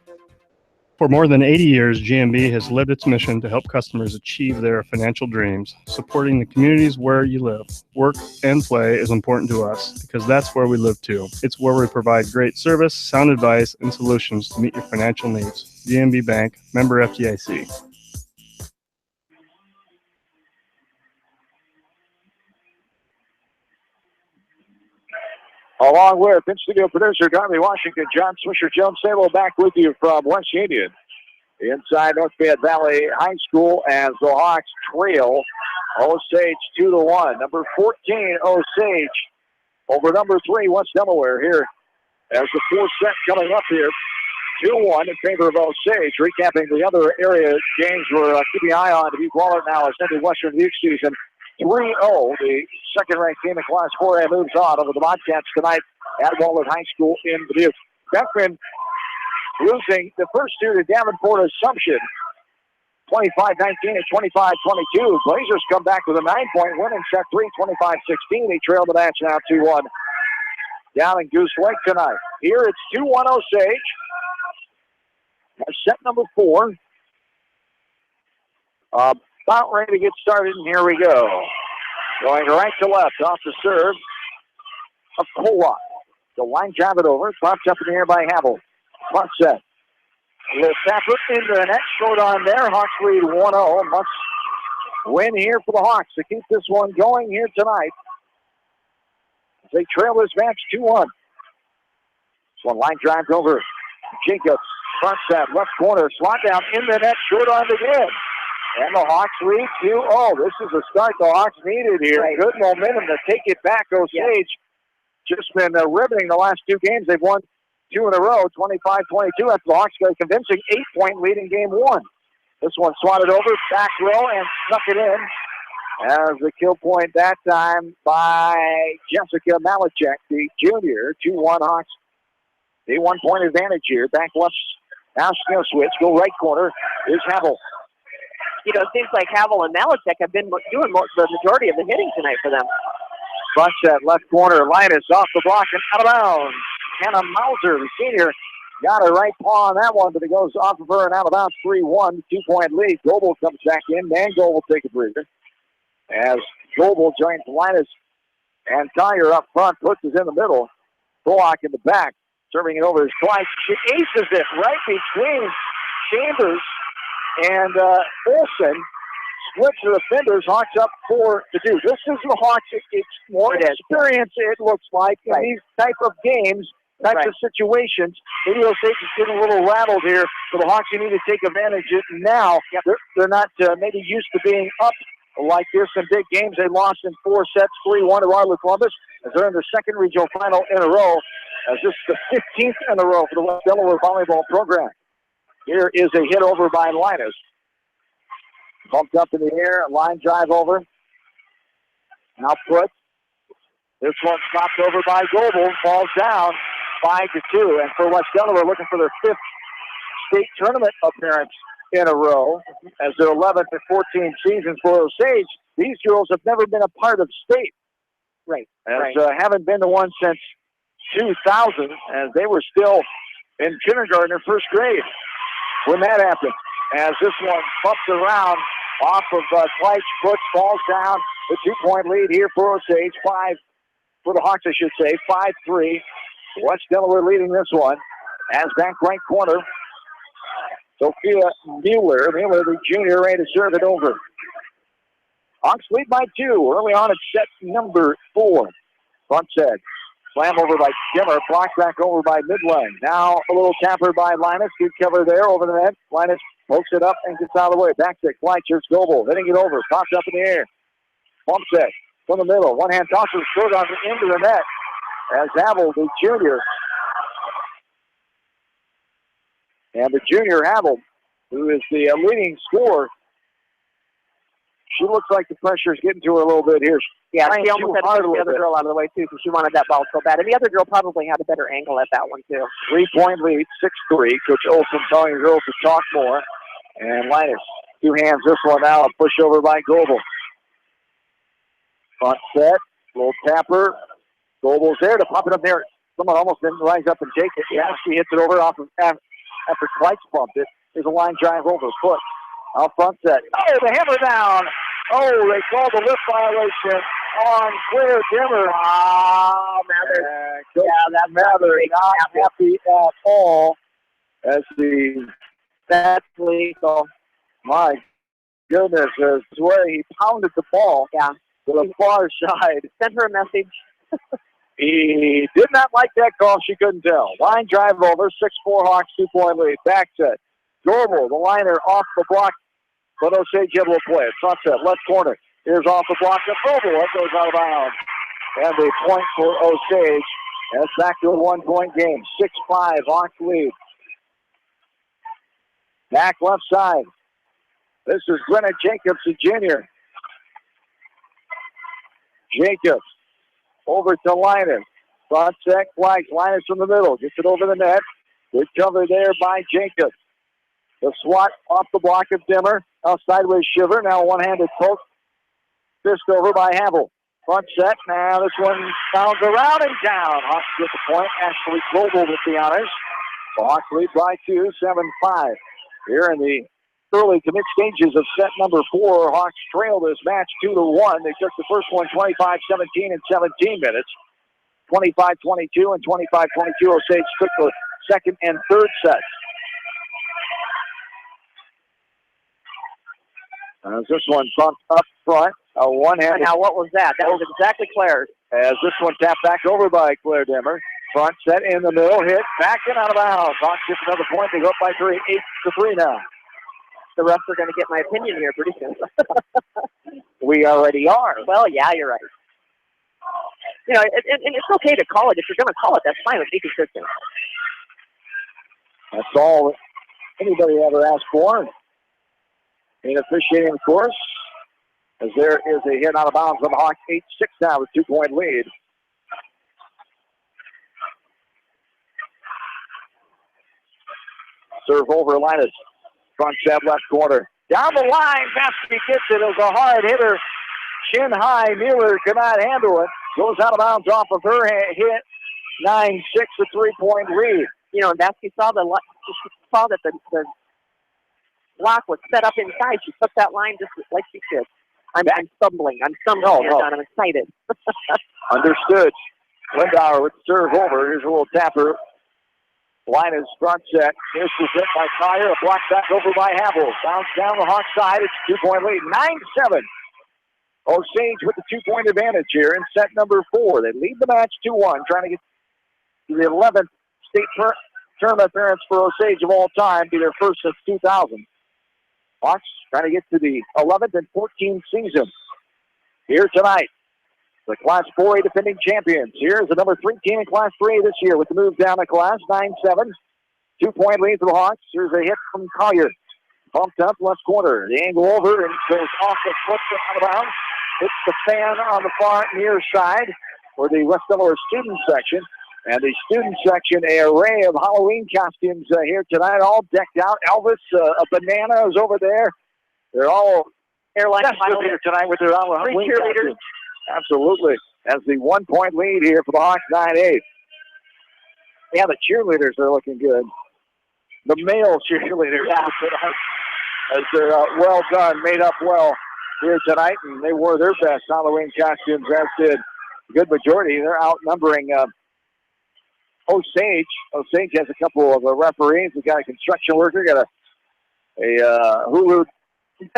For more than 80 years, GMB has lived its mission to help customers achieve their financial dreams. Supporting the communities where you live, work, and play is important to us because that's where we live too. It's where we provide great service, sound advice, and solutions to meet your financial needs. GMB Bank, member FDIC. Along with in-studio producer Darby Washington, John Swisher Jones Sable back with you from West Union inside North Fayette Valley High School as the Hawks trail Osage 2-1. Number 14, Osage, over number 3, West Delaware here as the fourth set coming up here. 2-1 in favor of Osage. Recapping the other area games we're keeping an eye on. Dubuque Wahlert now has ended Western Dubuque season 3-0. The second-ranked team in Class 4A moves on over the Bobcats tonight at Wahlert High School in Dubuque. Beckman losing the first two to Davenport Assumption, 25-19 and 25-22. Blazers come back with a 9-point win in set 3, 25-16. They trail the match now 2-1 down in Goose Lake tonight. Here it's 2-1 Osage. Set number 4. About ready to get started, and here we go. Going right to left off the serve of Kolak. The line jab it over. Pops up in the air by Havel. Front set. A little tapper into the net. Short on there. Hawks lead 1-0. Must win here for the Hawks to keep this one going here tonight. They trail this match 2-1. This one line drives over. Jacobs front set, left corner, swat down in the net, short on again. And the Hawks lead 2-0. This is the start the Hawks needed here. Right. Good momentum to take it back. Osage just been riveting the last two games. They've won 2 in a row, 25-22 after the Hawks got a convincing 8-point lead in game 1. This one swatted over, back row, and snuck it in. As the kill point that time by Jessica Malachek, the junior. 2-1 Hawks. A 1-point advantage here. Back left. Now she's going to switch. Go right corner. Here's Havel. You know, it seems like Havel and Malachek have been doing the majority of the hitting tonight for them. Front set, left corner. Linus off the block and out of bounds. Hannah Mauser, the senior, got her right paw on that one, but it goes off of her and out of bounds. 3-1, 2-point lead. Goebel comes back in. Mango will take a breather. As Goebel joins Linus and Tyre up front, puts us in the middle. Bullock in the back, serving it over his twice. She aces it right between Chambers and Olsen. Splits the defenders. Hawks up 4-2. This is the Hawks. It's more experience, it looks like, in these type of games, types of situations. Maybe Osage is getting a little rattled here. So the Hawks, you need to take advantage of it now. They're not maybe used to being up like this in big games. They lost in 4 sets, 3-1 to Waterloo Columbus, as they're in their second regional final in a row, as this is the 15th in a row for the West Delaware volleyball program. Here is a hit over by Linus. Bumped up in the air, a line drive over. Now put. This one stopped over by Goebel, falls down 5-2. And for West Delaware, looking for their 5th state tournament appearance in a row, as their 11th and 14th seasons for Osage. These girls have never been a part of state. Right. Haven't been the one since 2000, as they were still in kindergarten or first grade when that happened. As this one bumps around off of Kleitch, Brooks falls down. The 2-point lead here for Osage. 5 for the Hawks, I should say. 5-3. West Delaware leading this one. As back right corner, Sophia Mueller, the junior, ready to serve it over. Hawks lead by 2 early on at set number 4. Front set. Slam over by Kimmer. Block back over by Midline. Now a little tapper by Linus. Good cover there over the net. Linus pokes it up and gets out of the way. Back set. Kleitch, Goebel. Hitting it over. Pops up in the air. Pump set from the middle. One hand tosses short on the into the net. As Havel, the junior. And the junior Havel, who is the leading scorer, she looks like the pressure is getting to her a little bit here. Yeah, she almost had to push the other girl out of the way, too, because she wanted that ball so bad. And the other girl probably had a better angle at that one, too. 3-point lead, 6-3. Coach Olsen telling the girls to talk more. And Linus, 2 hands this one now, a push over by Goebel. Front set, little tapper. Goebel's there to pop it up there. Someone almost didn't rise up and take it. Yeah, she hits it over off of after Kleitch bumped it. There's a line drive over, foot. Out front set. Oh, the hammer down. Oh, they called the lift violation on Claire Dimmer. That Mather not happy at all as that's lethal. My goodness, as where he pounded the ball to the far side. Sent her a message. He did not like that call. She couldn't tell. Line drive over. 6-4 Hawks, 2-point lead. Back set. Goebel, the liner off the block. But Osage able to play it. Front set, left corner. Here's off the block of Goebel. That goes out of bounds. And a point for Osage. And it's back to a 1-point game. 6-5 Hawks lead. Back left side. This is Glenna Jacobs, the junior. Jacobs over to Linus. Front set, flags. Linus from the middle. Gets it over the net. Good cover there by Jacobs. The swat off the block of Dimmer. Now sideways shiver. Now one-handed poke. Fist over by Havel. Front set. Now this one bounds around and down. Hawks get the point. Ashley Goebel with the honors. The Hawks lead by 2, 7-5. Here in the early to mid stages of set number 4, Hawks trail this match 2-1. They took the first one 25-17 in 17 minutes. 25-22 and 25-22. Osage took the second and third sets. As this one bumped up front, a one-handed. Now, what was that? That was exactly Claire's. As this one tapped back over by Claire Demmer. Front set in the middle, hit back and out of bounds. Hawks gets another point. They go up by 3, 8-3 now. The refs are going to get my opinion here pretty soon. We already are. Well, yeah, you're right. You know, and it's okay to call it. If you're going to call it, that's fine. But be consistent. That's all anybody ever asked for. In officiating, of course, as there is a hit out of bounds on the Hawks. 8-6 now with 2-point lead. Serve over Linus. Front set left corner. Down the line, Baskey gets it. It was a hard hitter. Chin high. Mueller could not handle it. Goes out of bounds off of her hit. 9-6, a 3-point lead. You know, and Baskey saw that the block was set up inside. She took that line just like she should. I'm stumbling. I'm stumbling. No. I'm excited. Understood. Lindauer with serve over. Here's a little tapper. Linus front set. This is hit by Collier. A block back over by Havel. Bounce down the Hawk side. It's a 2-point lead. 9-7. Osage with the 2-point advantage here in set number 4. They lead the match 2-1, trying to get to the 11th state tournament appearance for Osage of all time, be their first since 2000. Hawks trying to get to the 11th and 14th season here tonight. The Class 4A defending champions. Here's the number 3 team in Class 3A this year with the move down the class. 9-7. 2-point lead for the Hawks. Here's a hit from Collier. Bumped up left corner. The angle over and goes off the foot out of bounds. Hits the fan on the far near side for the West Delaware student section. And the student section, an array of Halloween costumes here tonight, all decked out. Elvis, a banana is over there. They're all airline festive here tonight with their Halloween costumes. Absolutely. As the 1-point lead here for the Hawks, 9-8. Yeah, the cheerleaders are looking good. The male cheerleaders, as they're well done, made up well here tonight, and they wore their best Halloween costumes, as did a good majority. They're outnumbering Osage. Osage has a couple of referees. We've got a construction worker, got a hula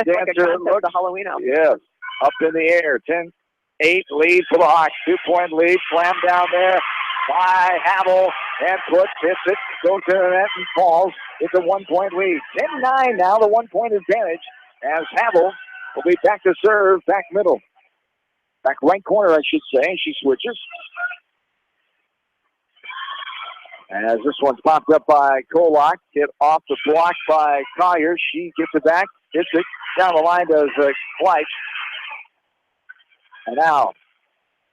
dancer. Like the Halloween outfit. Yes, up in the air. 10-8 lead for the Hawks. 2-point lead. Slam down there by Havel. And hits it, goes to the net and falls. It's a 1-point lead. 10-9 now, the 1-point advantage as Havel will be back to serve, back middle. Back right corner, I should say. She switches. As this one's popped up by Kolak, hit off the block by Collier. She gets it back, hits it down the line, does Kleitz. And now,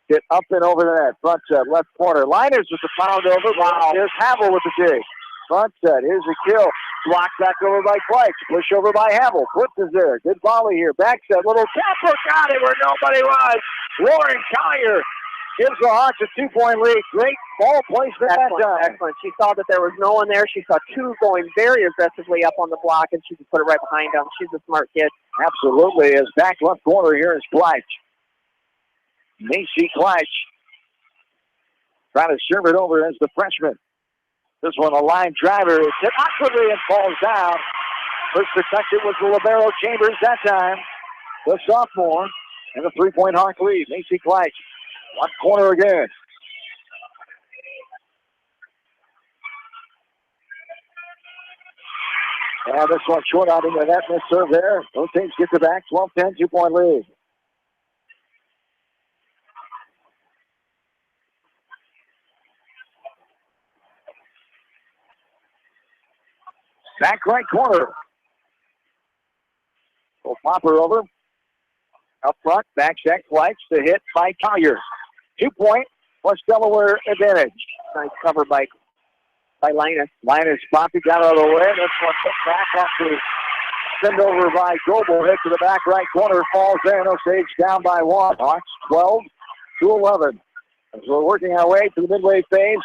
hit up and over the net. Front set, left corner. Liners with the pound over. Wow. Here's Havel with the dig. Front set, here's a kill. Blocked back over by Kleitz. Push over by Havel. Foots is there. Good volley here. Back set, little tapper. Got it where nobody was. Lauren Collier gives the Hawks a 2-point lead. Great ball placement that time. Excellent. She saw that there was no one there. She saw two going very aggressively up on the block, and she could put it right behind them. She's a smart kid. Absolutely. As back left corner here is Kleitz. Macy Kleitz trying to serve it over as the freshman. This one, a line driver. It's hit awkwardly and falls down. First protected was the libero Chambers that time. The sophomore and a 3-point Hawk lead. Macy Kleitz. One corner again. And this one short out into that miss serve there. Both teams get it back. 12-10, 2-point lead. Back right corner. We'll pop her over. Up front, back check, Kleitz to hit by Collier. 2-point, West Delaware advantage. Nice cover by Linus. Linus popped it out of the way. This one put back off to send over by Goebel. Hit to the back right corner, falls in. Osage down by 1. Hawks 12-11. As we're working our way to the midway phase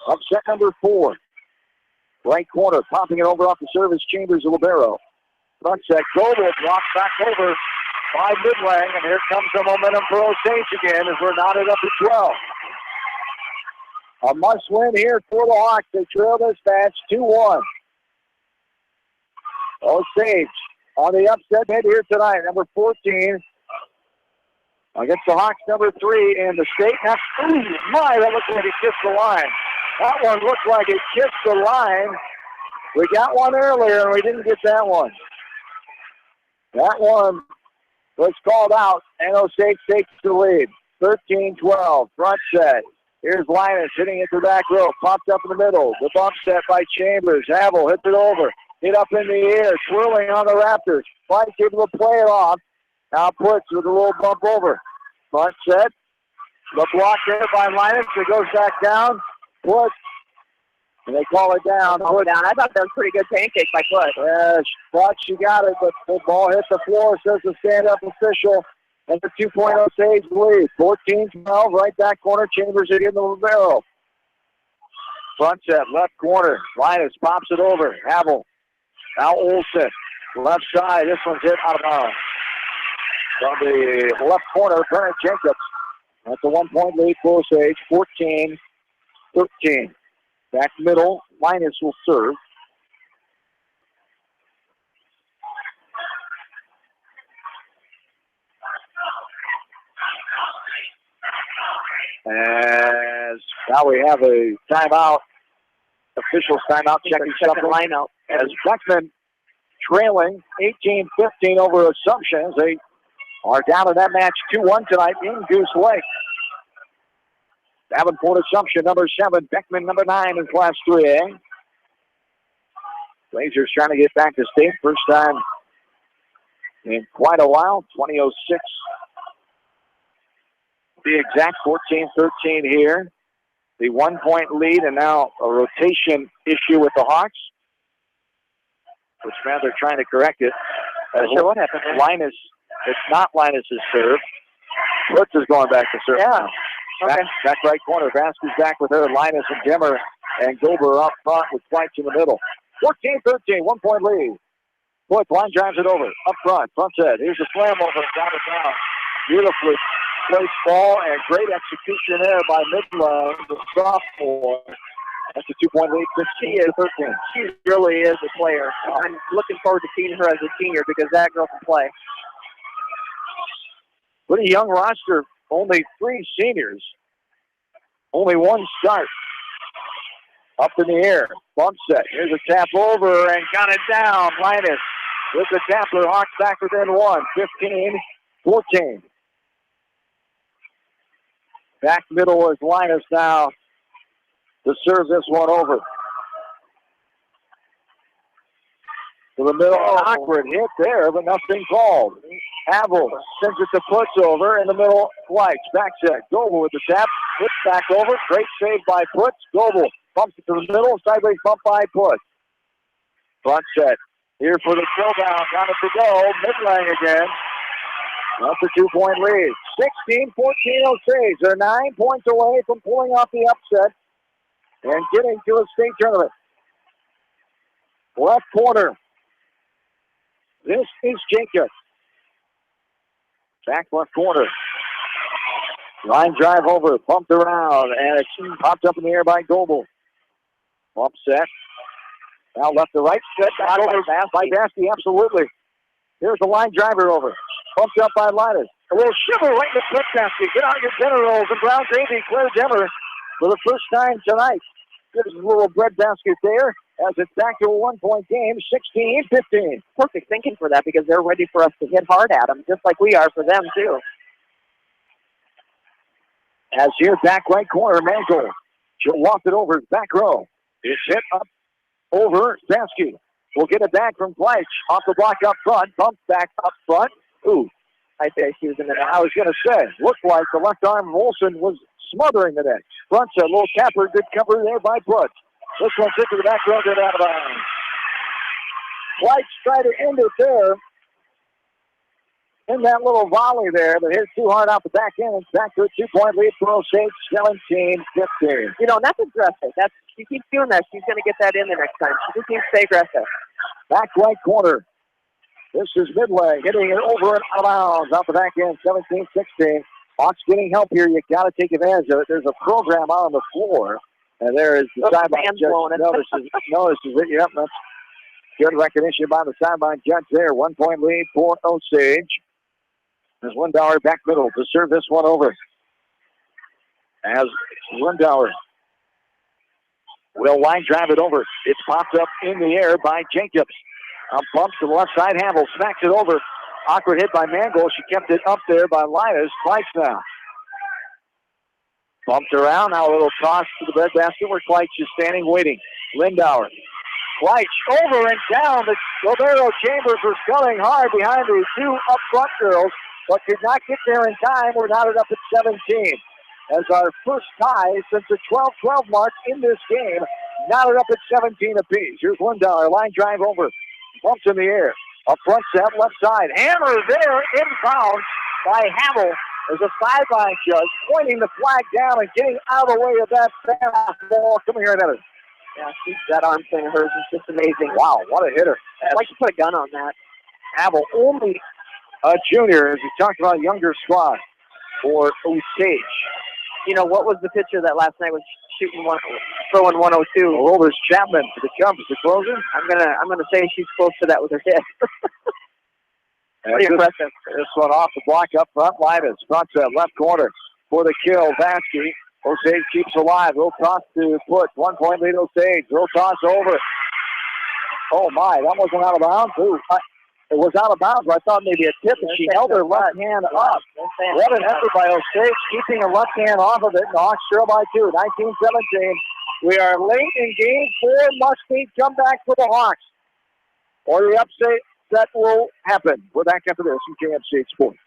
of set number 4. Right corner, popping it over off the service Chambers of libero. Front set, Goebel drops back over by Midway, and here comes the momentum for Osage again as we're knotted up at 12. A must-win here for the Hawks. They trail this match 2-1. Osage on the upset bid here tonight. Number 14 against the Hawks, number 3 in the state. Now, that looks like it kissed the line. That one looked like it kissed the line. We got one earlier, and we didn't get that one. That one was called out, and Osage takes the lead. 13-12, front set. Here's Linus hitting it to the back row. Popped up in the middle. The bump set by Chambers. Havel hits it over. Hit up in the air, twirling on the Raptors. Flight's able to play it off. Now Puts with a little bump over. Front set. The block there by Linus. It goes back down. Puts. And they call it down. I thought that was a pretty good pancake by Puts. Yeah, thought she got it, but the ball hit the floor, says the stand-up official. And the 2-point Osage lead. 14-12, right back corner. Chambers hitting the libero. Front set, left corner. Linus pops it over. Havel. Now Olsen. Left side. This one's hit out of bounds. From the left corner, Bernard Jacobs. That's a 1-point lead for Osage. 14-13. Back middle. Linus will serve. As now we have a timeout. Officials timeout checking second lineout. As Beckman trailing 18-15 over Assumption. They are down in that match 2-1 tonight in Goose Lake. Davenport Assumption, number 7. Beckman, number 9 in Class 3A. Blazers trying to get back to state. First time in quite a while. 2006. Be exact, 14-13 here. The 1-point lead, and now a rotation issue with the Hawks. Which meant they're trying to correct it. Sure, what happened? Linus, it's not Linus' serve. Puts is going back to serve. Yeah. Okay. Back right corner. Vasquez back with her. Linus and Dimmer and Gober up front with Flights in the middle. 14-13, 1-point lead. Puts, line drives it over. Up front, front set. Here's the slam over. Down it down. Beautifully placed ball and great execution there by Midland, the sophomore. That's a 2-point lead. 15-13. She really is a player. I'm looking forward to seeing her as a senior because that girl can play. Pretty young roster. Only 3 seniors. Only 1 start. Up in the air. Bump set. Here's a tap over and got it down. Linus with the tapper. Hawks back within 1. 15-14. Back middle is Linus now to serve this one over. To the middle, awkward hit there, but nothing called. Havel sends it to Puts over in the middle. Flights, back set. Goble with the tap. Puts back over. Great save by Puts. Goble bumps it to the middle. Sideways bump by Puts. Front set. Here for the throwdown. Got it to go. Midlang again. That's a 2-point lead. 16-14 Osage. They're 9 points away from pulling off the upset and getting to a state tournament. Left corner. This is Jacobs. Back left corner. Line drive over, bumped around, and it's popped up in the air by Goble. Bump set. Now left to right, set back over by Dasty, absolutely. Here's the line driver over. Bumped up by Linus. A little shiver right in the flip basket. Get out your dinner rolls. And Brown Gravy, Claire Demmer, for the first time tonight. Gives a little bread basket there as it's back to a 1-point game, 16-15. Perfect thinking for that because they're ready for us to hit hard at them, just like we are for them, too. As here, back right corner, Mantle. She'll walk it over back row. It's hit up over Vasky. We'll get it back from Fleisch. Off the block up front. Bump back up front. Ooh, I think she was in the net. I was going to say, looked like the left arm of Olsen was smothering the net. Front set, little capper, good cover there by Brooks. This one's hit to the back row, get out of bounds. Fleisch tried to end it there. In that little volley there, but hit too hard out the back end. It's back to a 2-point lead for Osage, 17-15. You know, that's aggressive. She keeps doing that. She's going to get that in the next time. She just needs to stay aggressive. Back right corner. This is Midway hitting it over and out of bounds out the back end, 17-16. Hawks getting help here. You got to take advantage of it. There's a program out on the floor, and there is the sideline judge notices it. Yep, Good recognition by the sideline judge there. 1 point lead for Osage. There's Lindauer back middle to serve this one over. As Lindauer will line drive it over. It's popped up in the air by Jacobs. Bumps to the left side. Hamel smacks it over. Awkward hit by Mangold. She kept it up there by Linus twice now. Bumped around. Now a little toss to the breadbasket where Kleitsch is standing waiting. Lindauer. Kleitsch over and down. The Roberto Chambers was sculling hard behind the two up front girls, but could not get there in time. We're knotted up at 17. As our first tie since the 12-12 mark in this game, knotted up at 17 apiece. Here's Lindauer. Line drive over. Bumps in the air. Up front set, left side. Hammer there, inbound by Hamel. There's a sideline judge pointing the flag down and getting out of the way of that fastball. Come here, Evans. Yeah, that arm thing of hers is just amazing. Wow, what a hitter. I'd like to put a gun on that. Hamel, only a junior, as we talked about, younger squad for Osage. You know, what was the pitcher that last night was throwing 102? Rovers Chapman to the Cubs, the closer. I'm gonna say she's close to that with her hit. Pretty impressive. This one off the block up front. Linus front set left corner for the kill. Vasky. Osage keeps alive. Little toss to put. 1 point lead Osage. Little toss over. Oh my, that wasn't out of bounds. Ooh, it was out of bounds. I thought maybe a tip, and she held her left hand up. What an effort by Osage, keeping her left hand off of it. The Hawks trail by 2, 19-17. We are late in game 4. Must be come back for the Hawks, or the upset that will happen. We're back after this from KFC Sports.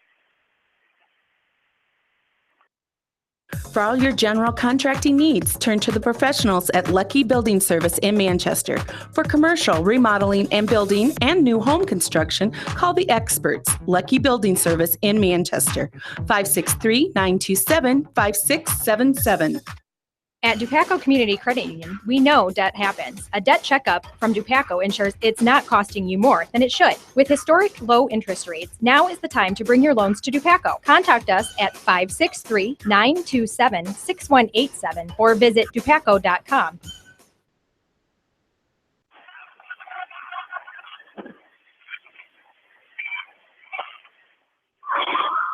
For all your general contracting needs, turn to the professionals at Lucky Building Service in Manchester. For commercial, remodeling, and building and new home construction, call the experts, Lucky Building Service in Manchester, 563-927-5677. At Dupaco Community Credit Union, we know debt happens. A debt checkup from Dupaco ensures it's not costing you more than it should. With historic low interest rates, now is the time to bring your loans to Dupaco. Contact us at 563-927-6187 or visit dupaco.com.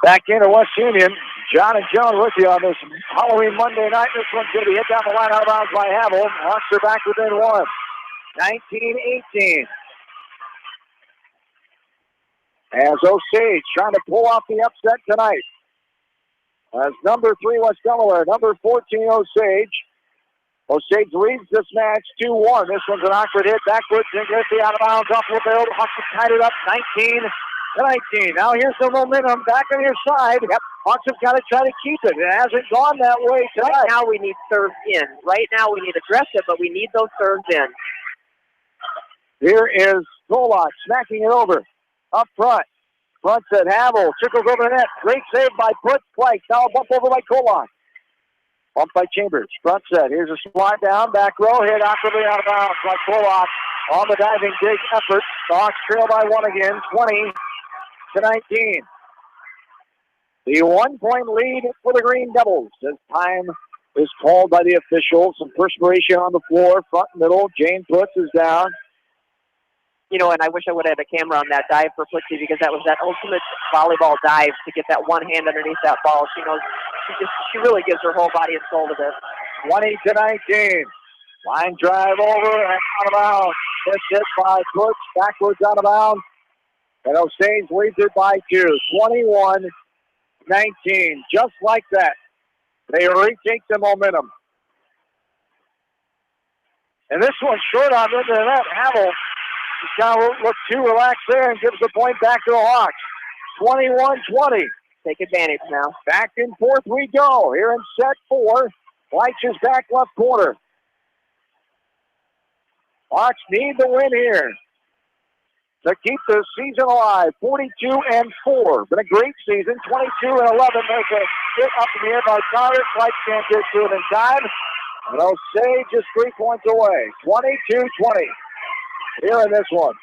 Back into West Union. John and Joan with you on this Halloween Monday night. This one's going to be hit down the line out of bounds by Hamel. Hawks are back within 1. 19-18. As Osage trying to pull off the upset tonight. As number 3 West Delaware, number 14 Osage. Osage leads this match 2-1. This one's an awkward hit backwards and gets the out of bounds off the field. Hawks have tied it up 19-19. Now here's the momentum back on your side. Yep. Hawks have got to try to keep it. It hasn't gone that way tonight. Right now we need serves in. Right now we need aggressive, but we need those serves in. Here is Kolak smacking it over. Up front. Front set Havel. Trickles over the net. Great save by Put. Twice. Now a bump over by Kolak. Bump by Chambers. Front set. Here's a slide down. Back row. Hit awkwardly out of bounds by Kolak. On the diving dig effort. The Hawks trail by 1 again. 20-19. The 1 point lead for the Green Devils. As time is called by the officials. Some perspiration on the floor, front and middle. Jane Putz is down. You know, and I wish I would have had a camera on that dive for Putzi because that was that ultimate volleyball dive to get that one hand underneath that ball. She knows, she really gives her whole body and soul to this. 20-19. Line drive over and out of bounds. This hit by Putz, backwards out of bounds. And Osage leads it by 2. 21-19. Just like that, they retake the momentum. And this one's short on into the net. Havel just kind of looked too relaxed there and gives the point back to the Hawks. 21-20. Take advantage now. Back and forth we go here in set 4. Leitch is back left corner. Hawks need the win here to keep the season alive. 42-4. Been a great season. 22-11. There's a hit up in the air by Carter. Leitch can't get to it in time. And Osage is 3 points away. 22-20. Here in this one.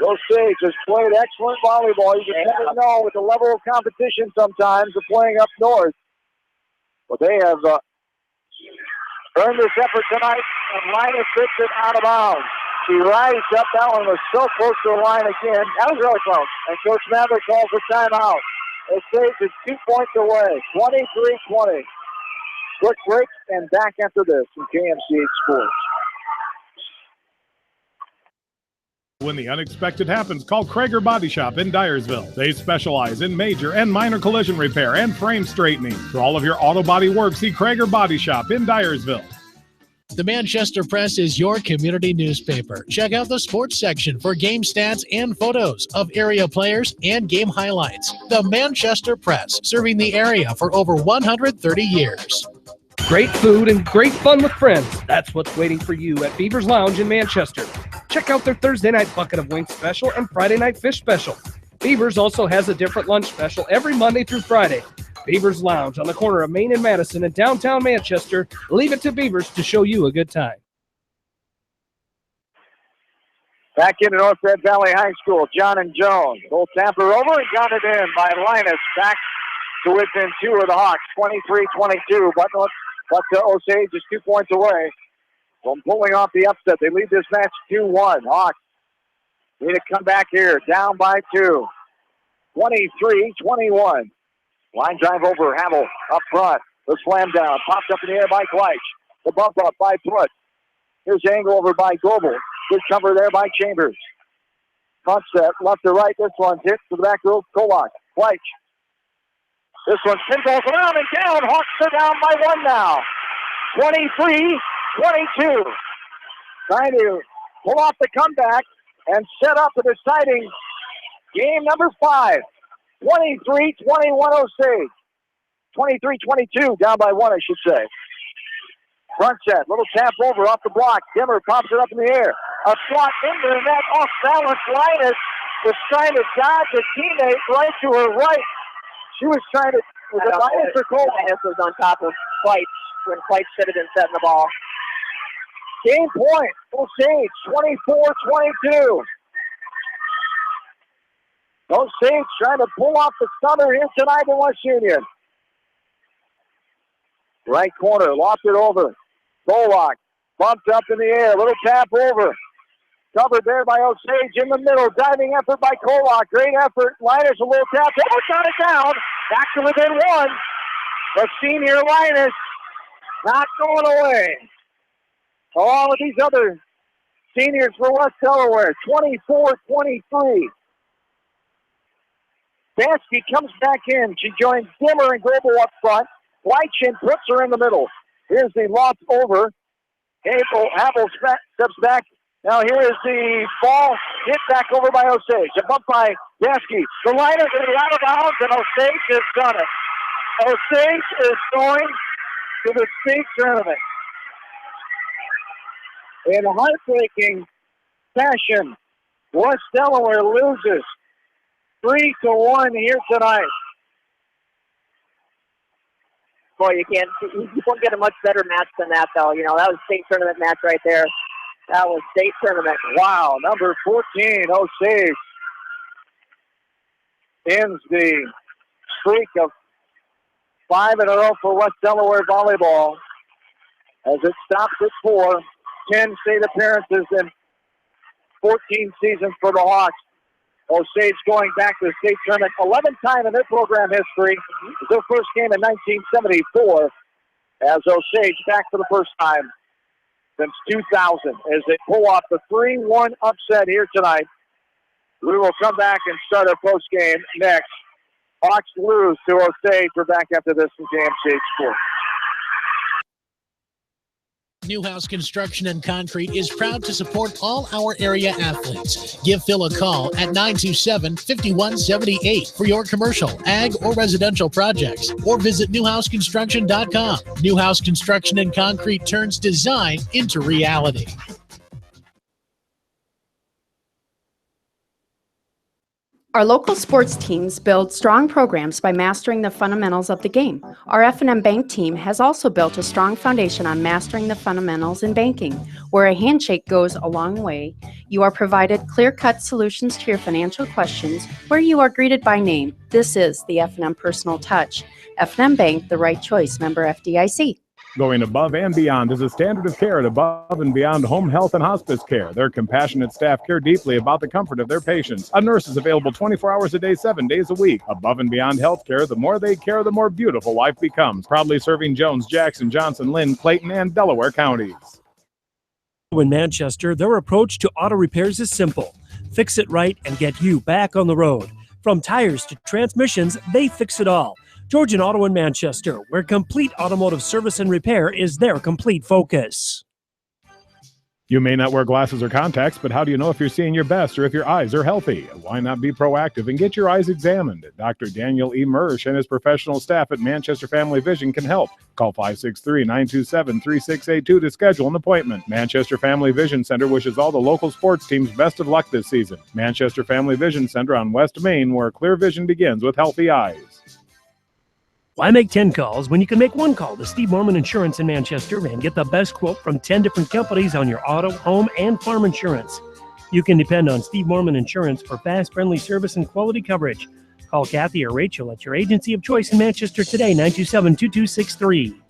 Osage has played excellent volleyball. You just never know with the level of competition sometimes of playing up north. But they have earned this effort tonight, and Linus hits it out of bounds. She rides up. That one was so close to the line again. That was really close. And Coach Mather calls for timeout. Osage is 2 points away, 23-20. Quick break and back after this from KMCH Sports. When the unexpected happens, call Krager Body Shop in Dyersville. They specialize in major and minor collision repair and frame straightening. For all of your auto body work, see Krager Body Shop in Dyersville. The Manchester Press is your community newspaper. Check out the sports section for game stats and photos of area players and game highlights. The Manchester Press, serving the area for over 130 years. Great food and great fun with friends. That's what's waiting for you at Beaver's Lounge in Manchester. Check out their Thursday night bucket of wings special and Friday night fish special. Beaver's also has a different lunch special every Monday through Friday. Beaver's Lounge on the corner of Main and Madison in downtown Manchester. Leave it to Beaver's to show you a good time. Back into North Red Valley High School, John and Jones. Little tamper over and got it in by Linus. Back to within 2 of the Hawks, 23-22. But Osage is 2 points away from pulling off the upset. They lead this match 2-1. Hawks need to come back here, down by 2. 23-21. Line drive over, Havel up front. The slam down, popped up in the air by Gleich. The bump up by Foot. Here's angle over by Goebel. Good cover there by Chambers. Front set, left to right. This one's hit to the back row. Kolak. Gleich. This one pinballs around and down. Hawks are down by 1 now. 23-22. Trying to pull off the comeback and set up the deciding game number 5. 23-21 Osage. 23-22, down by 1, I should say. Front set, little tap over off the block. Dimmer pops it up in the air. A shot into the net, off balance. Linus was trying to dodge a teammate right to her right. She was trying to, was it Linus or Cole? Linus was on top of Fleich when Fleich should have been setting the ball. Game point, Osage, 24-22. Osage trying to pull off the stunner here tonight in West Union. Right corner, lost it over. Bollock bumped up in the air, little tap over. Covered there by Osage in the middle. Diving effort by Kolak. Great effort. Linus a little tap. Oh, got it down. Back to within 1. The senior Linus not going away. All of these other seniors for West Delaware. 24-23. Bansky comes back in. She joins Dimmer and Goebel up front. Leichin puts her in the middle. Here's the loft over. Havel steps back. Now here is the ball hit back over by Osage. A bump by Bansky. The line is going to be out of bounds, and Osage has done it. Osage is going to the state tournament. In heartbreaking fashion, West Delaware loses 3-1 here tonight. Boy, you won't get a much better match than that, though. You know, that was a state tournament match right there. That was state tournament. Wow, number 14, Osage ends the streak of 5 in a row for West Delaware volleyball as it stops at 4. 10 state appearances in 14 seasons for the Hawks. Osage going back to the state tournament 11th time in their program history. It was their first game in 1974 as Osage back for the first time since 2000 as they pull off the 3-1 upset here tonight. We will come back and start our post game next. Hawks lose to Osage. We're back after this from KMCH Sports. Newhouse Construction and Concrete is proud to support all our area athletes. Give Phil a call at 927-5178 for your commercial, ag, or residential projects, or visit newhouseconstruction.com. Newhouse Construction and Concrete turns design into reality. Our local sports teams build strong programs by mastering the fundamentals of the game. Our F&M Bank team has also built a strong foundation on mastering the fundamentals in banking, where a handshake goes a long way. You are provided clear-cut solutions to your financial questions, where you are greeted by name. This is the F&M Personal Touch. F&M Bank, the right choice. Member FDIC. Going above and beyond is a standard of care at Above and Beyond Home Health and Hospice Care. Their compassionate staff care deeply about the comfort of their patients. A nurse is available 24 hours a day, 7 days a week. Above and Beyond Healthcare, the more they care, the more beautiful life becomes. Proudly serving Jones, Jackson, Johnson, Lynn, Clayton, and Delaware counties. In Manchester, their approach to auto repairs is simple. Fix it right and get you back on the road. From tires to transmissions, they fix it all. Georgian Auto in Manchester, where complete automotive service and repair is their complete focus. You may not wear glasses or contacts, but how do you know if you're seeing your best or if your eyes are healthy? Why not be proactive and get your eyes examined? Dr. Daniel E. Mersch and his professional staff at Manchester Family Vision can help. Call 563-927-3682 to schedule an appointment. Manchester Family Vision Center wishes all the local sports teams best of luck this season. Manchester Family Vision Center on West Main, where clear vision begins with healthy eyes. Why make 10 calls when you can make one call to Steve Morman Insurance in Manchester and get the best quote from 10 different companies on your auto, home, and farm insurance? You can depend on Steve Morman Insurance for fast, friendly service and quality coverage. Call Kathy or Rachel at your agency of choice in Manchester today, 927-2263.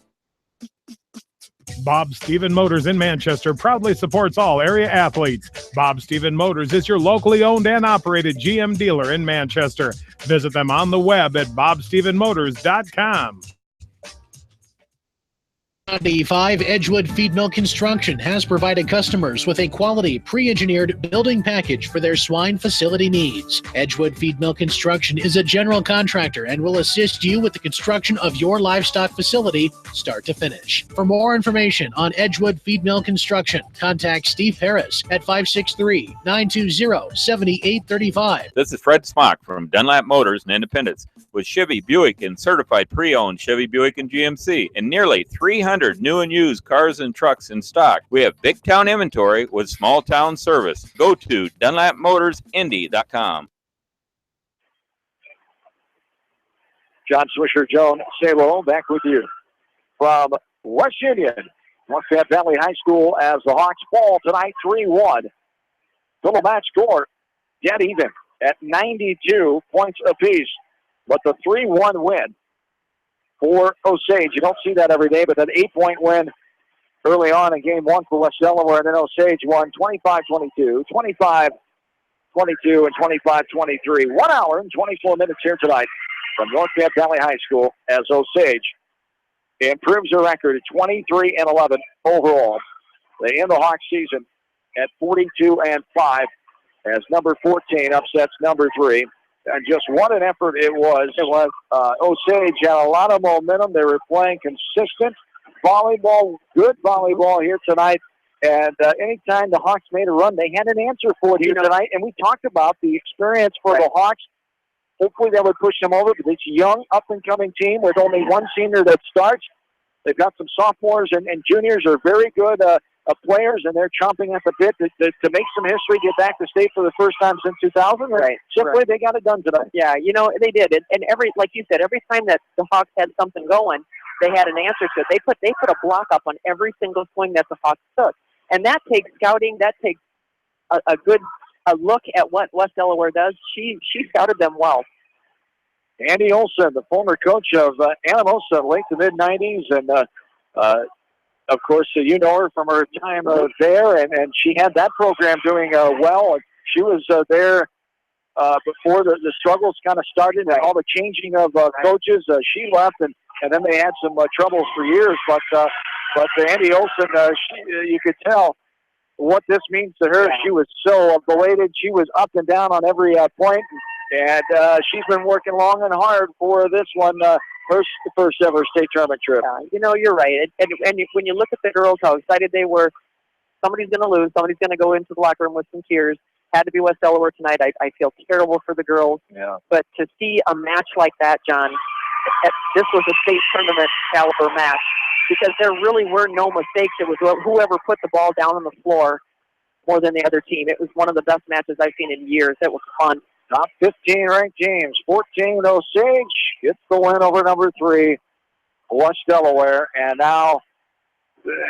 Bob Stephen Motors in Manchester proudly supports all area athletes. Bob Stephen Motors is your locally owned and operated GM dealer in Manchester. Visit them on the web at bobstephenmotors.com. 95 Edgewood Feed Mill Construction has provided customers with a quality pre-engineered building package for their swine facility needs. Edgewood Feed Mill Construction is a general contractor and will assist you with the construction of your livestock facility start to finish. For more information on Edgewood Feed Mill Construction, contact Steve Harris at 563-920-7835. This is Fred Smock from Dunlap Motors in Independence with Chevy Buick and certified pre-owned Chevy Buick and GMC and nearly 300 new and used cars and trucks in stock. We have big town inventory with small town service. Go to DunlapMotorsIndy.com. John Swisher, Joan Salo, back with you from West Union. North Valley High School as the Hawks fall tonight 3-1. Total match score dead even at 92 points apiece. But the 3-1 win for Osage, you don't see that every day, but an 8-point win early on in game one for West Delaware, and then Osage won 25-22, 25-22, and 25-23. 1 hour and 24 minutes here tonight from North Valley High School as Osage improves their record to 23-11 overall. They end the Hawks season at 42-5 as number 14 upsets number 3. And just what an effort it was. Osage had a lot of momentum. They were playing consistent volleyball, good volleyball here tonight. And anytime the Hawks made a run, they had an answer for it here tonight. And we talked about the experience for the Hawks. Hopefully that would push them over. But this young, up-and-coming team with only one senior that starts. They've got some sophomores and juniors are very good players, and they're chomping at the bit to make some history, get back to state for the first time since 2000. Right. Simply, they got it done tonight. Yeah, they did. And like you said, every time that the Hawks had something going, they had an answer to it. They put a block up on every single swing that the Hawks took. And that takes scouting. That takes a good look at what West Delaware does. She scouted them well. Andy Olson, the former coach of Anamosa, late to mid-90s, and of course, you know her from her time there, and she had that program doing well. She was there before the struggles kind of started, and all the changing of coaches. She left, and then they had some troubles for years. But Andy Olson, you could tell what this means to her. She was so belated. She was up and down on every point, and she's been working long and hard for this one. First ever state tournament trip. You're right. And when you look at the girls, how excited they were, somebody's going to lose. Somebody's going to go into the locker room with some tears. Had to be West Delaware tonight. I feel terrible for the girls. Yeah. But to see a match like that, John, this was a state tournament caliber match because there really were no mistakes. It was whoever put the ball down on the floor more than the other team. It was one of the best matches I've seen in years. It was fun. Top 15 ranked teams. 14 Osage gets the win over number 3, West Delaware. And now,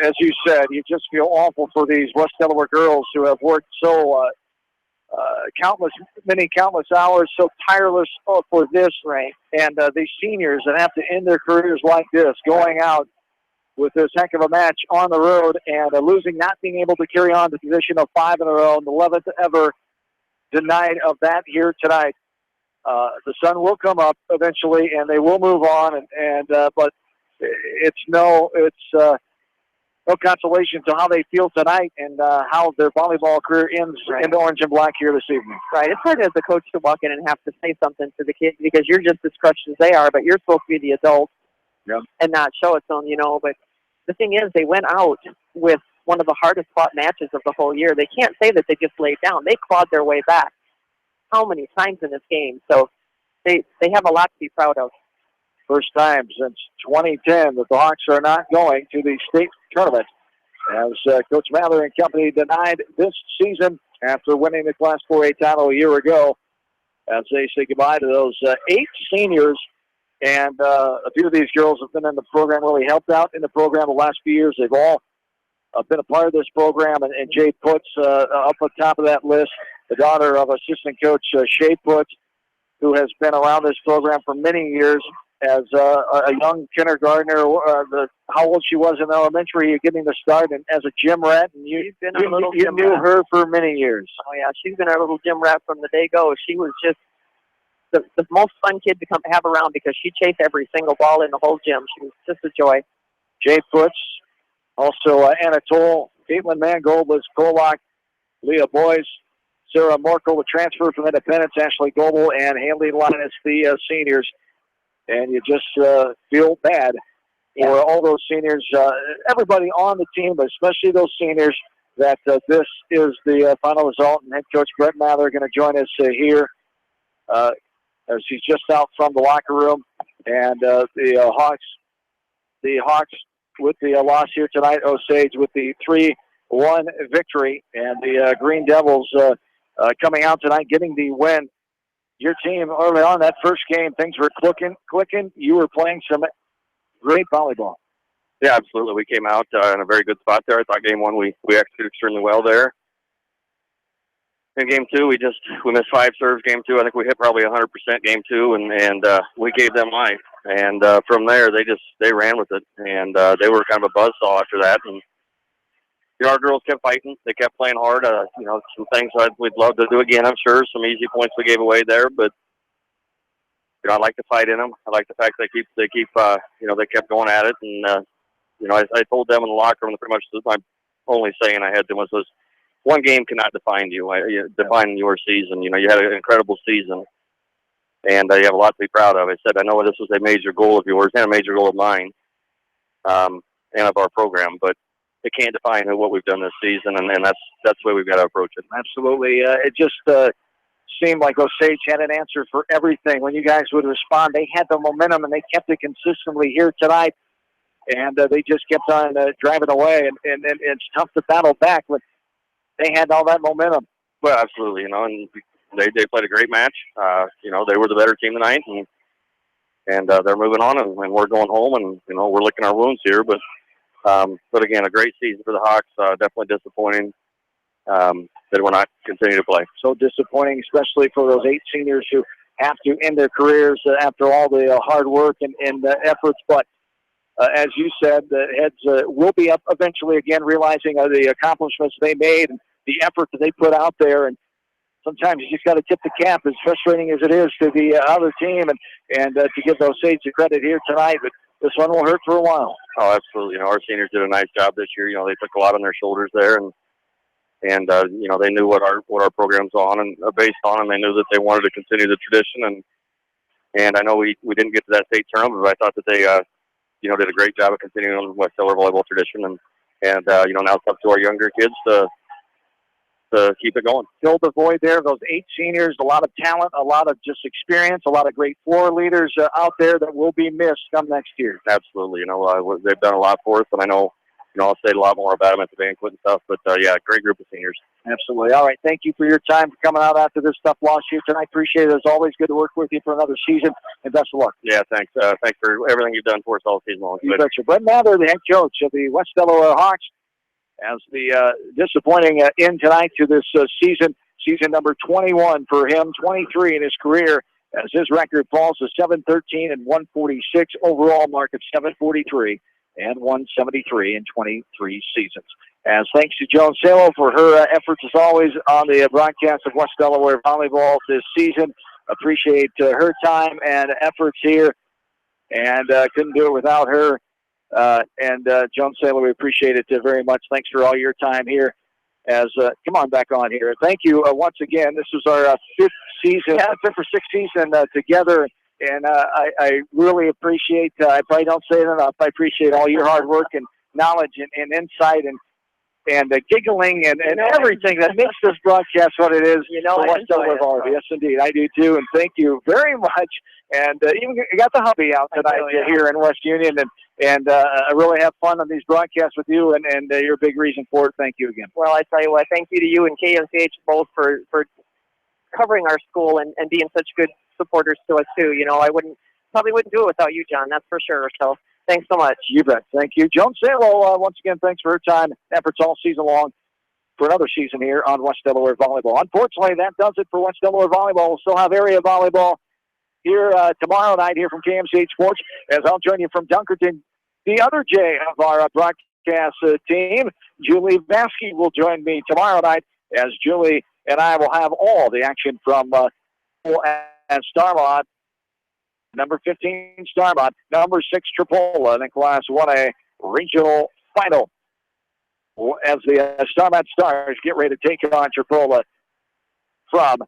as you said, you just feel awful for these West Delaware girls who have worked so countless hours, so tireless for this. Right. And these seniors that have to end their careers like this, going out with this heck of a match on the road and losing, not being able to carry on the position of 5 in a row, and the 11th ever denied of that here tonight. The sun will come up eventually, and they will move on, but it's no consolation to how they feel tonight and how their volleyball career ends in the orange and black here this evening. Right. It's hard as a coach to walk in and have to say something to the kids because you're just as crushed as they are, but you're supposed to be the adult and not show it to them, But the thing is, they went out with one of the hardest fought matches of the whole year. They can't say that they just laid down. They clawed their way back how many times in this game. So they have a lot to be proud of. First time since 2010 that the Hawks are not going to the state tournament, as Coach Mather and company denied this season after winning the Class 4A title a year ago, as they say goodbye to those 8 seniors. And a few of these girls have been in the program, really helped out in the program the last few years. They've all been a part of this program, and Jay Putz up at top of that list, the daughter of assistant coach Shay Putz, who has been around this program for many years as a young kindergartner, how old she was in elementary, getting the start, and as a gym rat. And you knew her for many years. Oh, yeah, she's been our little gym rat from the day go. She was just the most fun kid to have around because she chased every single ball in the whole gym. She was just a joy. Jay Putz, also Anatole, Caitlin Mangold, Liz Kolak, Leah Boyce, Sarah Morkel, the transfer from Independence, Ashley Goebel, and Haley Linus, the seniors. And you just feel bad for all those seniors, everybody on the team, but especially those seniors, that this is the final result. And head coach Brett Mather going to join us here as he's just out from the locker room. And the Hawks with the loss here tonight, Osage with the 3-1 victory, and the Green Devils coming out tonight getting the win. Your team early on that first game, things were clicking. You were playing some great volleyball. Yeah, absolutely. We came out in a very good spot there. I thought game 1 we executed extremely well there. In game 2, we missed 5 serves. Game 2, I think we hit probably 100% game 2, and we gave them life. And from there, they ran with it, and they were kind of a buzzsaw after that. And our girls kept fighting. They kept playing hard. Some things we'd love to do again, I'm sure. Some easy points we gave away there, but I like the fight in them. I like the fact they keep they kept going at it. And I told them in the locker room, pretty much my only saying I had to them was one game cannot define you. Define your season. You had an incredible season, and you have a lot to be proud of. I said, I know this was a major goal of yours and a major goal of mine, and of our program, but it can't define what we've done this season, and that's the way we've got to approach it. Absolutely. It just seemed like Osage had an answer for everything. When you guys would respond, they had the momentum, and they kept it consistently here tonight, and they just kept on driving away, and it's tough to battle back, but they had all that momentum. Well, absolutely, and they played a great match. They were the better team tonight, and they're moving on, and we're going home, and we're licking our wounds here, but again, a great season for the Hawks. Definitely disappointing that we're not continuing to play. So disappointing, especially for those 8 seniors who have to end their careers after all the hard work and efforts. But as you said, the heads will be up eventually again, realizing the accomplishments they made and the effort that they put out there. And sometimes you just got to tip the cap, as frustrating as it is to the other team, and to give those Osage the credit here tonight. But this one will hurt for a while. Oh, absolutely. Our seniors did a nice job this year. They took a lot on their shoulders there, and they knew what our program's on and based on, and they knew that they wanted to continue the tradition. And I know we didn't get to that state tournament, but I thought that they did a great job of continuing on West Delaware volleyball tradition, and now it's up to our younger kids to keep it going. Fill the void there. Those 8 seniors, a lot of talent, a lot of just experience, a lot of great floor leaders out there that will be missed come next year. Absolutely. They've done a lot for us, and I know, I'll say a lot more about them at the banquet and stuff, but great group of seniors. Absolutely. All right. Thank you for your time, for coming out after this tough loss here tonight. Appreciate it. As always, good to work with you for another season, and best of luck. Yeah, thanks. Thanks for everything you've done for us all season long. You betcha. Brett Mather, the head coach of the West Delaware Hawks, as the disappointing end tonight to this season number 21 for him, 23 in his career, as his record falls to 713 and 146, overall mark of 743. and 173 in 23 seasons. As thanks to Joan Salo for her efforts as always on the broadcast of West Delaware volleyball this season. Appreciate her time and efforts here, and couldn't do it without her. And Joan Salo, we appreciate it very much. Thanks for all your time here. Come on back on here. Thank you once again. This was our fifth or sixth season together. And I really appreciate, I probably don't say it enough, I appreciate all your hard work and knowledge and insight and giggling and everything that makes this broadcast what it is. For West Delaware volleyball. Yes, indeed. I do too. And thank you very much. And even got the hubby out tonight here in West Union. And I really have fun on these broadcasts with you, and you're a big reason for it. Thank you again. Well, I tell you what, thank you to you and KMCH both for covering our school and being such good supporters to us too. I probably wouldn't do it without you, John. That's for sure. So thanks so much. You bet. Thank you. Joan Salo, once again, thanks for her time, efforts all season long for another season here on West Delaware Volleyball. Unfortunately, that does it for West Delaware Volleyball. We'll still have area volleyball here tomorrow night here from KMCH Sports, as I'll join you from Dunkerton. The other J of our broadcast team, Julie Vasky, will join me tomorrow night, as Julie and I will have all the action from and Starmont, number 15 Starmont, number 6 Tripola in the Class 1A regional final. As the Starmont Stars get ready to take on Tripola from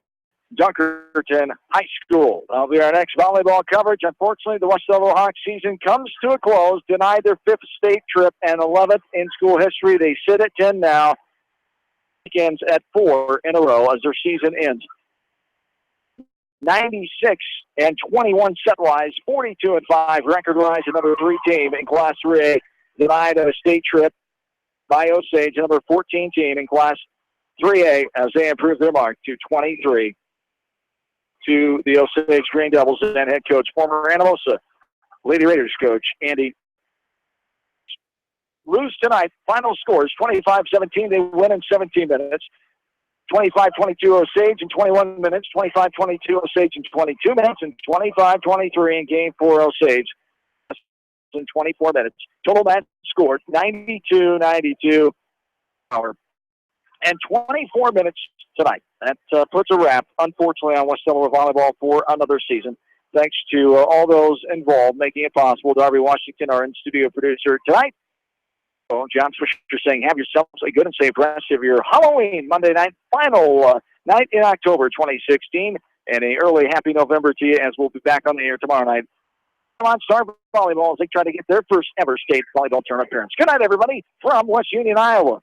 Dunkerton High School. That'll be our next volleyball coverage. Unfortunately, the West Delaware Hawks season comes to a close, denied their 5th state trip and 11th in school history. They sit at 10 now. Begins at 4 in a row as their season ends. 96 and 21 set-wise, 42 and 5 record-wise, the number 3 team in Class 3A, denied a state trip by Osage, number 14 team in Class 3A, as they improve their mark to 23 to the Osage Green Devils and head coach, former Anamosa Lady Raiders coach Andy. Lose tonight. Final scores 25-17. They win in 17 minutes. 25-22 Osage in 21 minutes. 25-22 Osage in 22 minutes. And 25-23 in game 4 Osage in 24 minutes. Total match scored 92-92 hour. And 24 minutes tonight. That puts a wrap, unfortunately, on West Delaware Volleyball for another season. Thanks to all those involved making it possible. Darby Washington, our in-studio producer tonight. John Swisher saying, have yourselves a good and safe rest of your Halloween Monday night, final night in October 2016, and an early happy November to you, as we'll be back on the air tomorrow night on Star Volleyball as they try to get their first ever state volleyball tournament appearance. Good night, everybody, from West Union, Iowa.